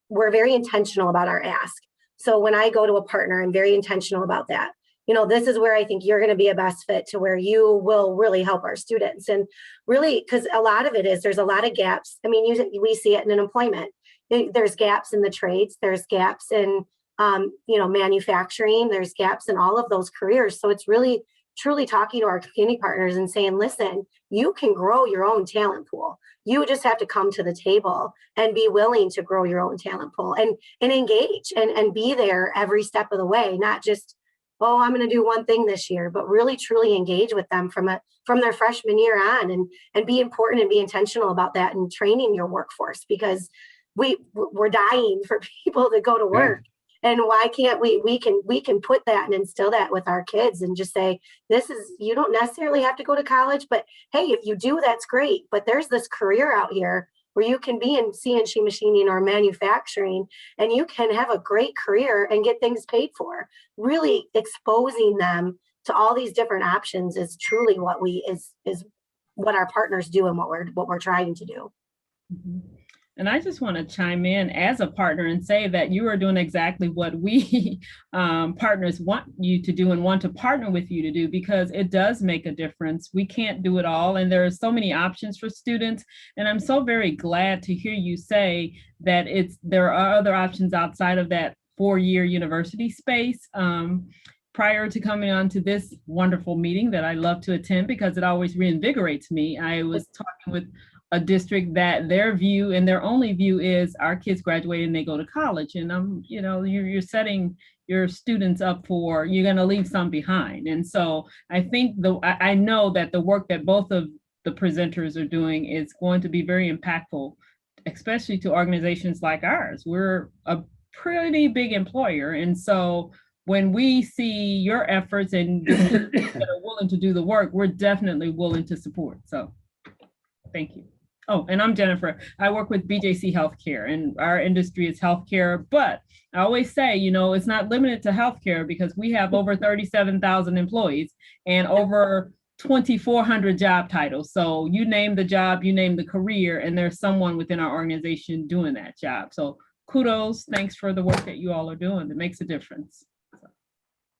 S2: we're very intentional about our ask. So when I go to a partner, I'm very intentional about that. This is where I think you're going to be a best fit to where you will really help our students. And really, because a lot of it is there's a lot of gaps. I mean, we see it in employment. There's gaps in the trades. There's gaps in manufacturing. There's gaps in all of those careers. So it's really truly talking to our community partners and saying, listen, you can grow your own talent pool. You just have to come to the table and be willing to grow your own talent pool and engage and be there every step of the way, not just, oh, I'm going to do one thing this year, but really truly engage with them from their freshman year on and be important and be intentional about that and training your workforce, because we're dying for people to go to work. Yeah. And why can't we can put that and instill that with our kids and just say, you don't necessarily have to go to college, but hey, if you do, that's great. But there's this career out here where you can be in CNC machining or manufacturing, and you can have a great career and get things paid for. Really exposing them to all these different options is truly what what our partners do and what we're trying to do.
S9: Mm-hmm. And I just want to chime in as a partner and say that you are doing exactly what we partners want you to do and want to partner with you to do, because it does make a difference. We can't do it all. And there are so many options for students. And I'm so very glad to hear you say that there are other options outside of that 4-year university space. Prior to coming on to this wonderful meeting that I love to attend because it always reinvigorates me, I was talking with a district that their view and their only view is our kids graduate and they go to college. And you're setting your students up for, you're going to leave some behind. And so I think I know that the work that both of the presenters are doing is going to be very impactful, especially to organizations like ours. We're a pretty big employer. And so when we see your efforts and that are willing to do the work, we're definitely willing to support. So thank you. Oh, and I'm Jennifer. I work with BJC Healthcare, and our industry is healthcare. But I always say, it's not limited to healthcare, because we have over 37,000 employees and over 2,400 job titles. So you name the job, you name the career, and there's someone within our organization doing that job. So kudos, thanks for the work that you all are doing. It makes a difference.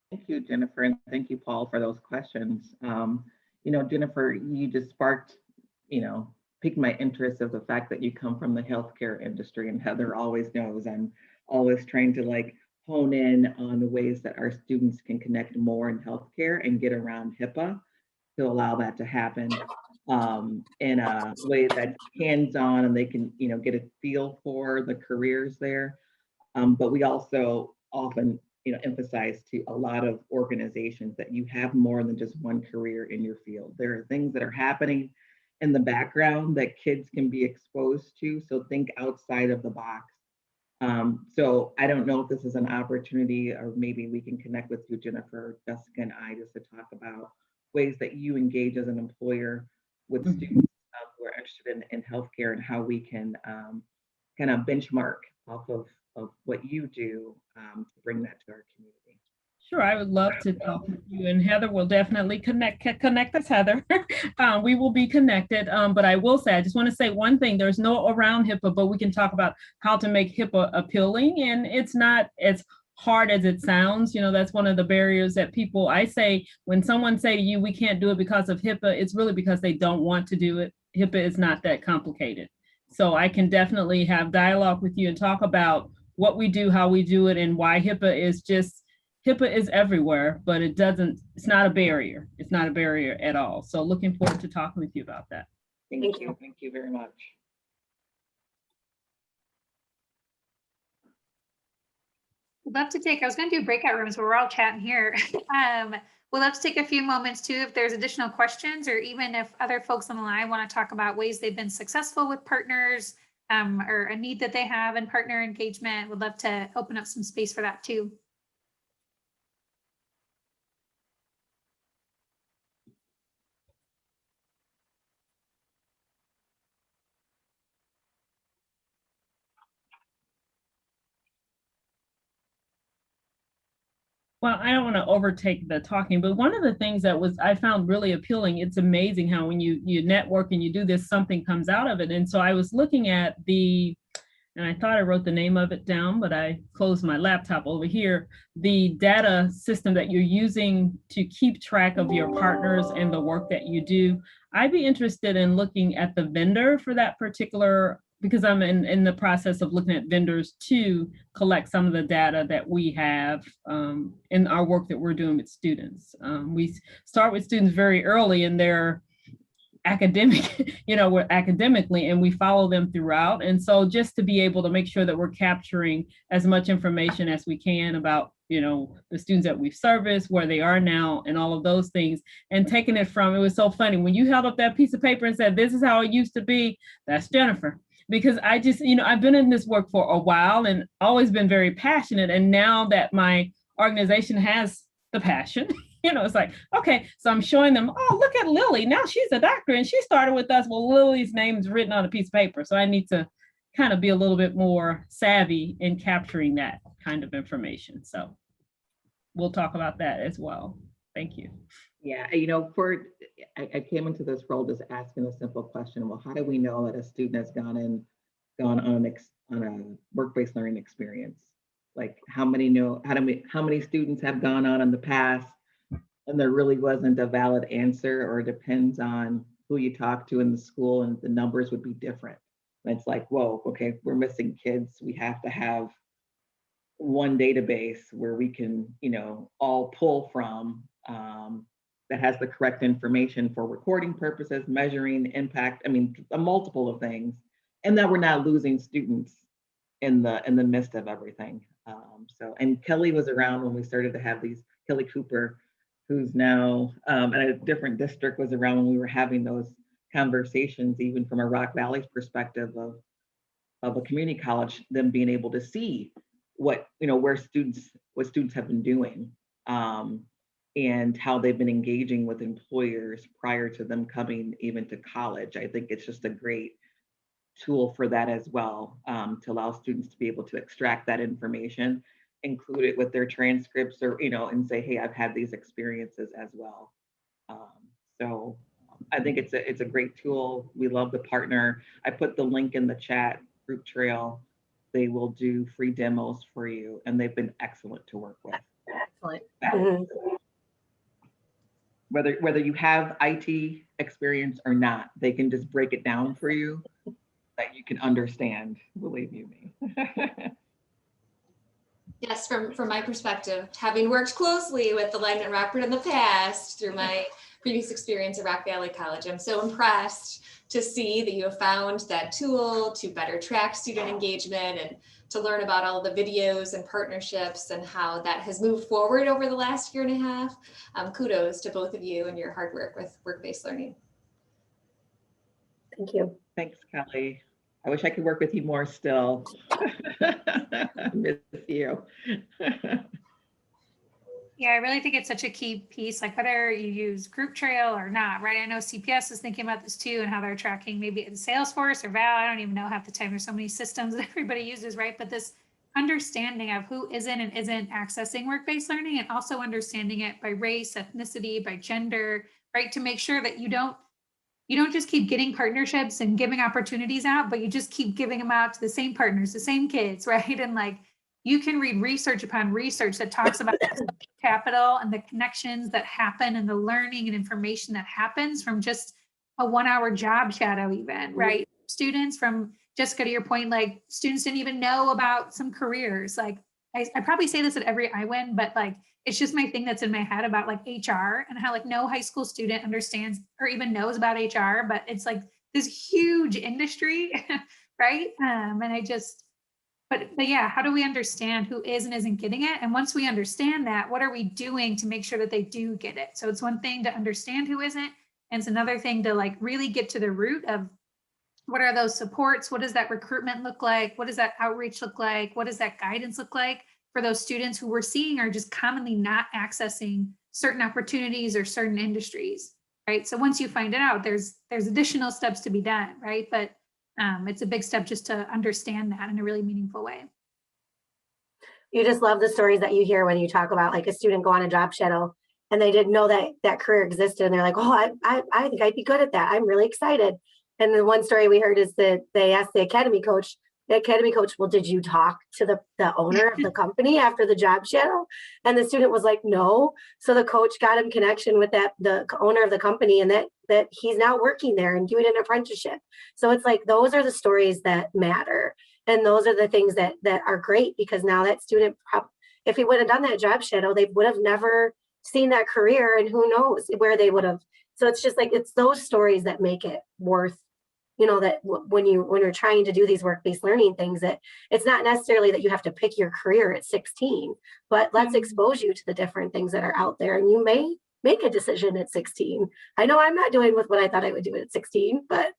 S4: Thank you, Jennifer, and thank you, Paul, for those questions. Jennifer, you just sparked, piqued my interest of the fact that you come from the healthcare industry, and Heather always knows I'm always trying to hone in on the ways that our students can connect more in healthcare and get around HIPAA to allow that to happen in a way that's hands-on and they can, get a feel for the careers there. But we also often, emphasize to a lot of organizations that you have more than just one career in your field. There are things that are happening in the background that kids can be exposed to. So think outside of the box. So I don't know if this is an opportunity, or maybe we can connect with you, Jennifer, Jessica, and I, just to talk about ways that you engage as an employer with students who are interested in healthcare, and how we can kind of benchmark off of what you do to bring that to our community.
S9: Sure, I would love to talk with you, and Heather will definitely connect us, Heather. We will be connected, but I will say, I just want to say one thing. There's no around HIPAA, but we can talk about how to make HIPAA appealing, and it's not as hard as it sounds. That's one of the barriers that people, I say, when someone say to you, we can't do it because of HIPAA, it's really because they don't want to do it. HIPAA is not that complicated. So I can definitely have dialogue with you and talk about what we do, how we do it, and why HIPAA is everywhere, but it's not a barrier. It's not a barrier at all. So looking forward to talking with you about that.
S4: Thank you. Thank you very much.
S1: We'd love to I was going to do breakout rooms where we're all chatting here. We'll love to take a few moments too, if there's additional questions, or even if other folks on the line want to talk about ways they've been successful with partners, or a need that they have in partner engagement. Would love to open up some space for that too.
S9: Well, I don't want to overtake the talking, but one of the things that I found really appealing, it's amazing how when you network and you do this, something comes out of it. And so I was looking at and I thought I wrote the name of it down, but I closed my laptop over here, the data system that you're using to keep track of your partners and the work that you do. I'd be interested in looking at the vendor for that particular, because I'm in the process of looking at vendors to collect some of the data that we have in our work that we're doing with students. We start with students very early in their academic, we're academically, and we follow them throughout. And so just to be able to make sure that we're capturing as much information as we can about, the students that we've serviced, where they are now, and all of those things, and taking it from, it was so funny when you held up that piece of paper and said, this is how it used to be, that's Jennifer. Because I just, I've been in this work for a while and always been very passionate. And now that my organization has the passion, it's like, okay, so I'm showing them, oh, look at Lily. Now she's a doctor and she started with us. Well, Lily's name is written on a piece of paper. So I need to kind of be a little bit more savvy in capturing that kind of information. So we'll talk about that as well. Thank you.
S4: Yeah, I came into this role just asking a simple question. Well, how do we know that a student has gone on a work-based learning experience? Like how many students have gone on in the past and there really wasn't a valid answer, or it depends on who you talk to in the school and the numbers would be different. And it's like, whoa, okay, we're missing kids. We have to have one database where we can, all pull from that has the correct information for recording purposes, measuring impact, a multiple of things, and that we're not losing students in the midst of everything. And Kelly was around when we started to have these, Kelly Cooper, who's now at a different district, was around when we were having those conversations, even from a Rock Valley's perspective of a community college, them being able to see what students have been doing, and how they've been engaging with employers prior to them coming even to college. I think it's just a great tool for that as well, to allow students to be able to extract that information, include it with their transcripts, or and say, hey, I've had these experiences as well. So I think it's a great tool. We love the partner. I put the link in the chat, Grouptrail. They will do free demos for you, and they've been excellent to work with.
S2: Excellent.
S4: Whether you have IT experience or not, they can just break it down for you that you can understand, believe you me.
S10: Yes, from my perspective, having worked closely with Alignment Rockford in the past through my previous experience at Rock Valley College, I'm so impressed to see that you have found that tool to better track student engagement and to learn about all of the videos and partnerships and how that has moved forward over the last year and a half. Kudos to both of you and your hard work with work-based learning.
S2: Thank you.
S4: Thanks, Kelly. I wish I could work with you more still. Miss you.
S1: Yeah, I really think it's such a key piece, like whether you use Grouptrail or not, right? I know CPS is thinking about this too and how they're tracking maybe in Salesforce or Val. I don't even know half the time. There's so many systems that everybody uses, right? But this understanding of who isn't and isn't accessing work-based learning, and also understanding it by race, ethnicity, by gender, right? To make sure that you don't just keep getting partnerships and giving opportunities out, but you just keep giving them out to the same partners, the same kids, right? And like, you can read research upon research that talks about capital and the connections that happen and the learning and information that happens from just a 1-hour job shadow even, right? Students, from Jessica, to your point, like students didn't even know about some careers. Like I probably say this at every IWIN, but like, it's just my thing that's in my head about like HR and how like no high school student understands or even knows about HR, but it's like this huge industry, right? And I just, but yeah, how do we understand who is and isn't getting it? And once we understand that, what are we doing to make sure that they do get it? So it's one thing to understand who isn't, and it's another thing to like really get to the root of what are those supports? What does that recruitment look like? What does that outreach look like? What does that guidance look like for those students who we're seeing are just commonly not accessing certain opportunities or certain industries, right? So once you find it out, there's additional steps to be done, right? But it's a big step just to understand that in a really meaningful way.
S2: You just love the stories that you hear when you talk about like a student go on a job shadow and they didn't know that that career existed. And they're like, oh, I think I'd be good at that. I'm really excited. And the one story we heard is that they asked the academy coach, well, did you talk to the owner of the company after the job shadow? And the student was like, no. So the coach got him connection with the owner of the company, and that he's now working there and doing an apprenticeship. So it's like, those are the stories that matter. And those are the things that are great, because now that student, if he would have done that job shadow, they would have never seen that career, and who knows where they would have. So it's just like, it's those stories that make it worth, that when you're trying to do these work-based learning things, that it's not necessarily that you have to pick your career at 16, but let's expose you to the different things that are out there. And you may make a decision at 16. I know I'm not doing with what I thought I would do at 16, but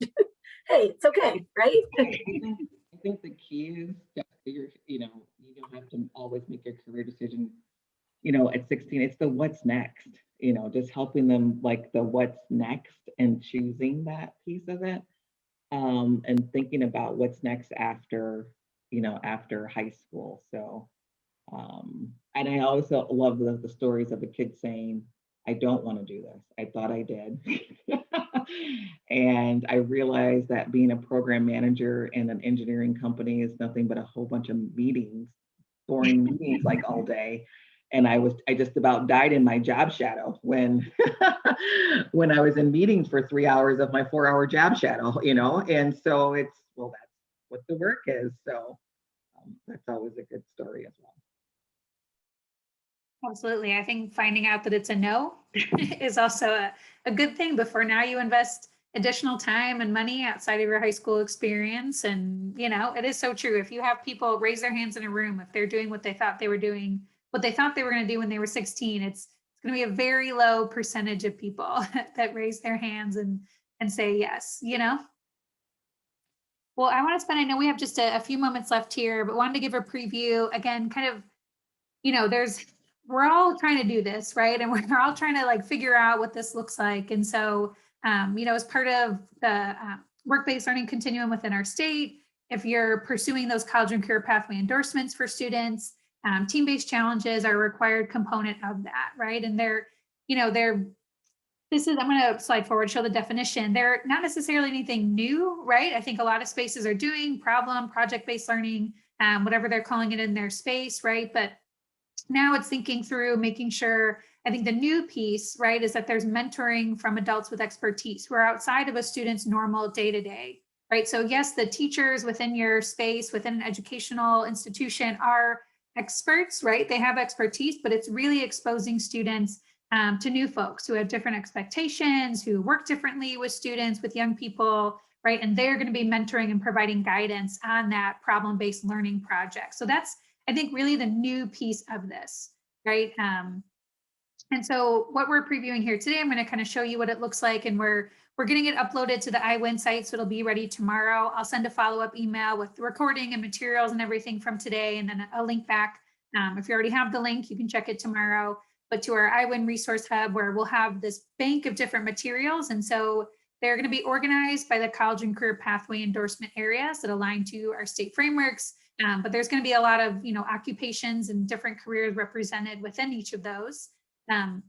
S2: hey, it's okay, right?
S4: I think the key is that you don't have to always make your career decision, at 16. It's the what's next, just helping them like the what's next and choosing that piece of it. And thinking about what's next after high school. So, and I also love the stories of a kid saying, I don't want to do this. I thought I did. And I realized that being a program manager in an engineering company is nothing but a whole bunch of meetings, boring meetings like all day. And I just about died in my job shadow when I was in meetings for 3 hours of my 4-hour job shadow, and so that's what the work is. So that's always a good story as well.
S1: Absolutely. I think finding out that it's a no is also a good thing before now you invest additional time and money outside of your high school experience. And, it is so true. If you have people raise their hands in a room, if they're doing what they thought they were doing, what they thought they were going to do when they were 16, it's going to be a very low percentage of people that raise their hands and say yes, Well, I know we have just a few moments left here, but wanted to give a preview again, kind of, we're all trying to do this, right? And we're all trying to like figure out what this looks like. And so, as part of the work-based learning continuum within our state, if you're pursuing those college and career pathway endorsements for students, team-based challenges are a required component of that, right? And I'm going to slide forward, show the definition. They're not necessarily anything new, right? I think a lot of spaces are doing project-based learning, whatever they're calling it in their space, right? But now it's thinking through making sure, I think the new piece, right, is that there's mentoring from adults with expertise who are outside of a student's normal day-to-day, right? So yes, the teachers within your space, within an educational institution are experts, right? They have expertise, but it's really exposing students to new folks who have different expectations, who work differently with students, with young people, right? And they're going to be mentoring and providing guidance on that problem-based learning project. So that's, I think, really the new piece of this, right? And so what we're previewing here today, I'm going to kind of show you what it looks like, and we're getting it uploaded to the iWin site, so it'll be ready tomorrow. I'll send a follow-up email with the recording and materials and everything from today, and then a link back. If you already have the link, you can check it tomorrow, but to our iWin resource hub, where we'll have this bank of different materials. And so they're going to be organized by the college and career pathway endorsement areas that align to our state frameworks. But there's going to be a lot of, occupations and different careers represented within each of those. And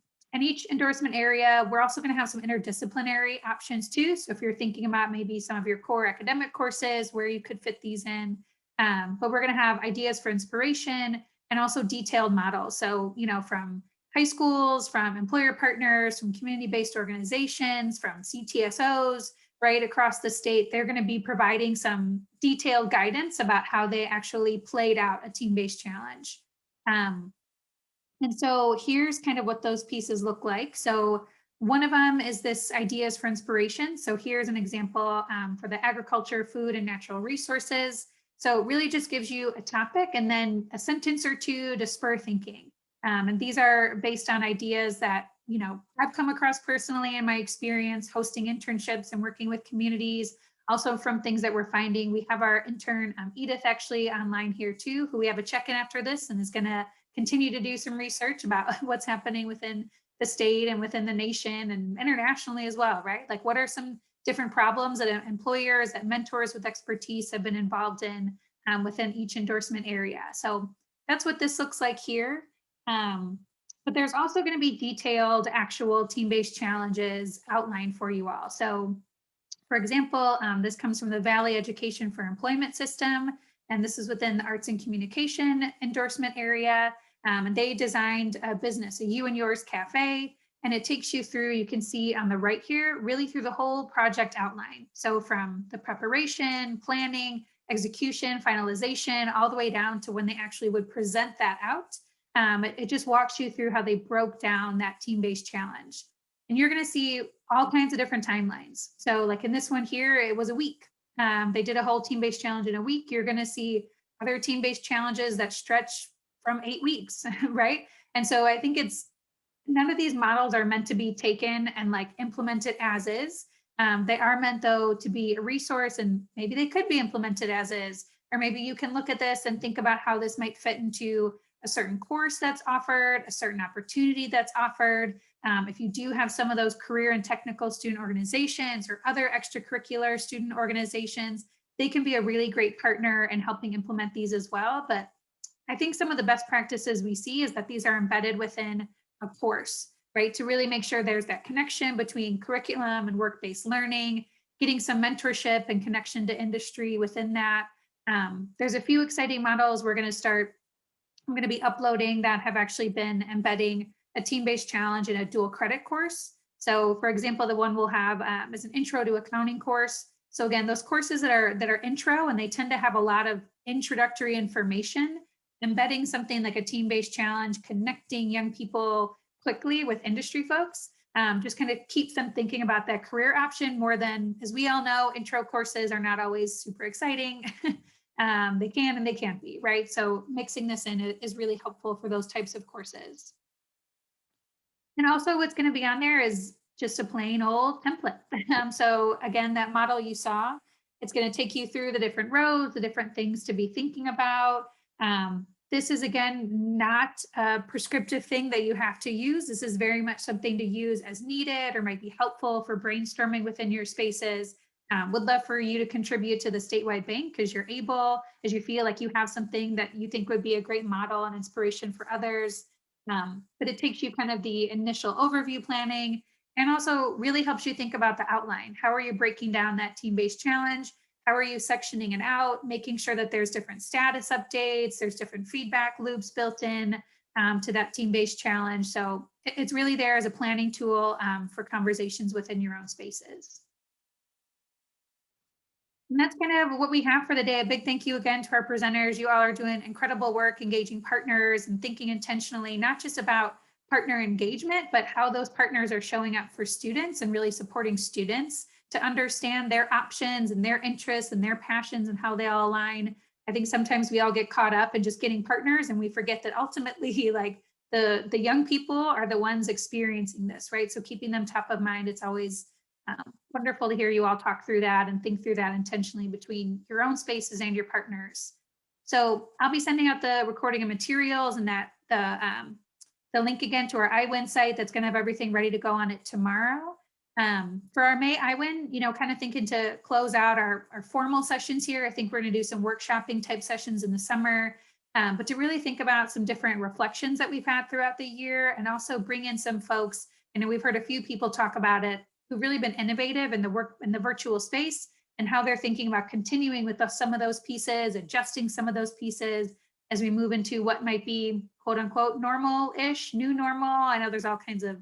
S1: each endorsement area, we're also going to have some interdisciplinary options too. So if you're thinking about maybe some of your core academic courses where you could fit these in, but we're going to have ideas for inspiration and also detailed models. So, from high schools, from employer partners, from community-based organizations, from CTSOs, right across the state, they're going to be providing some detailed guidance about how they actually played out a team-based challenge. And so here's kind of what those pieces look like. So one of them is this ideas for inspiration. So here's an example for the agriculture, food, and natural resources. So it really just gives you a topic and then a sentence or two to spur thinking. And these are based on ideas that, I've come across personally in my experience hosting internships and working with communities. Also from things that we're finding. We have our intern, Edith, actually online here too, who we have a check-in after this and is going to continue to do some research about what's happening within the state and within the nation and internationally as well, right? Like what are some different problems that employers, that mentors with expertise have been involved in within each endorsement area. So that's what this looks like here. But there's also going to be detailed actual team-based challenges outlined for you all. So for example, this comes from the Valley Education for Employment system, and this is within the Arts and Communication endorsement area. And they designed a business, a You and Yours Cafe, and it takes you through, you can see on the right here, really through the whole project outline. So from the preparation, planning, execution, finalization, all the way down to when they actually would present that out. It just walks you through how they broke down that team-based challenge. And you're going to see all kinds of different timelines. So like in this one here, it was a week. They did a whole team-based challenge in a week. You're going to see other team-based challenges that stretch from 8 weeks, right? And so I think none of these models are meant to be taken and like implemented as is. They are meant though to be a resource, and maybe they could be implemented as is, or maybe you can look at this and think about how this might fit into a certain course that's offered, a certain opportunity that's offered. If you do have some of those career and technical student organizations or other extracurricular student organizations, they can be a really great partner in helping implement these as well. But I think some of the best practices we see is that these are embedded within a course, right? To really make sure there's that connection between curriculum and work-based learning, getting some mentorship and connection to industry within that. There's a few exciting models I'm going to be uploading that have actually been embedding a team-based challenge in a dual credit course. So for example, the one we'll have is an intro to accounting course. So again, those courses that are intro, and they tend to have a lot of introductory information, embedding something like a team-based challenge, connecting young people quickly with industry folks, just kind of keeps them thinking about that career option more than, as we all know, intro courses are not always super exciting. They can and they can't be, right? So mixing this in is really helpful for those types of courses. And also what's going to be on there is just a plain old template. So again, that model you saw, it's going to take you through the different rows, the different things to be thinking about. This is, again, not a prescriptive thing that you have to use. This is very much something to use as needed or might be helpful for brainstorming within your spaces. Would love for you to contribute to the statewide bank as you're able, as you feel like you have something that you think would be a great model and inspiration for others. But it takes you kind of the initial overview planning and also really helps you think about the outline. How are you breaking down that team-based challenge? How are you sectioning it out, making sure that there's different status updates, there's different feedback loops built in to that team-based challenge. So it's really there as a planning tool for conversations within your own spaces. And that's kind of what we have for the day. A big thank you again to our presenters. You all are doing incredible work engaging partners and thinking intentionally, not just about partner engagement, but how those partners are showing up for students and really supporting students to understand their options and their interests and their passions and how they all align. I think sometimes we all get caught up in just getting partners and we forget that ultimately like the young people are the ones experiencing this, right? So keeping them top of mind, it's always wonderful to hear you all talk through that and think through that intentionally between your own spaces and your partners. So I'll be sending out the recording of materials and that the link again to our iWin site that's going to have everything ready to go on it tomorrow. For our May iWin, you know, kind of thinking to close out our formal sessions here. I think we're going to do some workshopping type sessions in the summer, but to really think about some different reflections that we've had throughout the year and also bring in some folks. I know we've heard a few people talk about it who've really been innovative in the work in the virtual space and how they're thinking about continuing with some of those pieces, adjusting some of those pieces as we move into what might be quote unquote normal-ish, new normal. I know there's all kinds of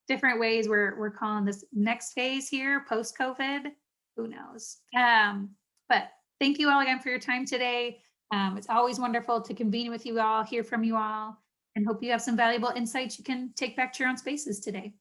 S1: different ways we're calling this next phase here, post-COVID, who knows? But thank you all again for your time today. It's always wonderful to convene with you all, hear from you all, and hope you have some valuable insights you can take back to your own spaces today.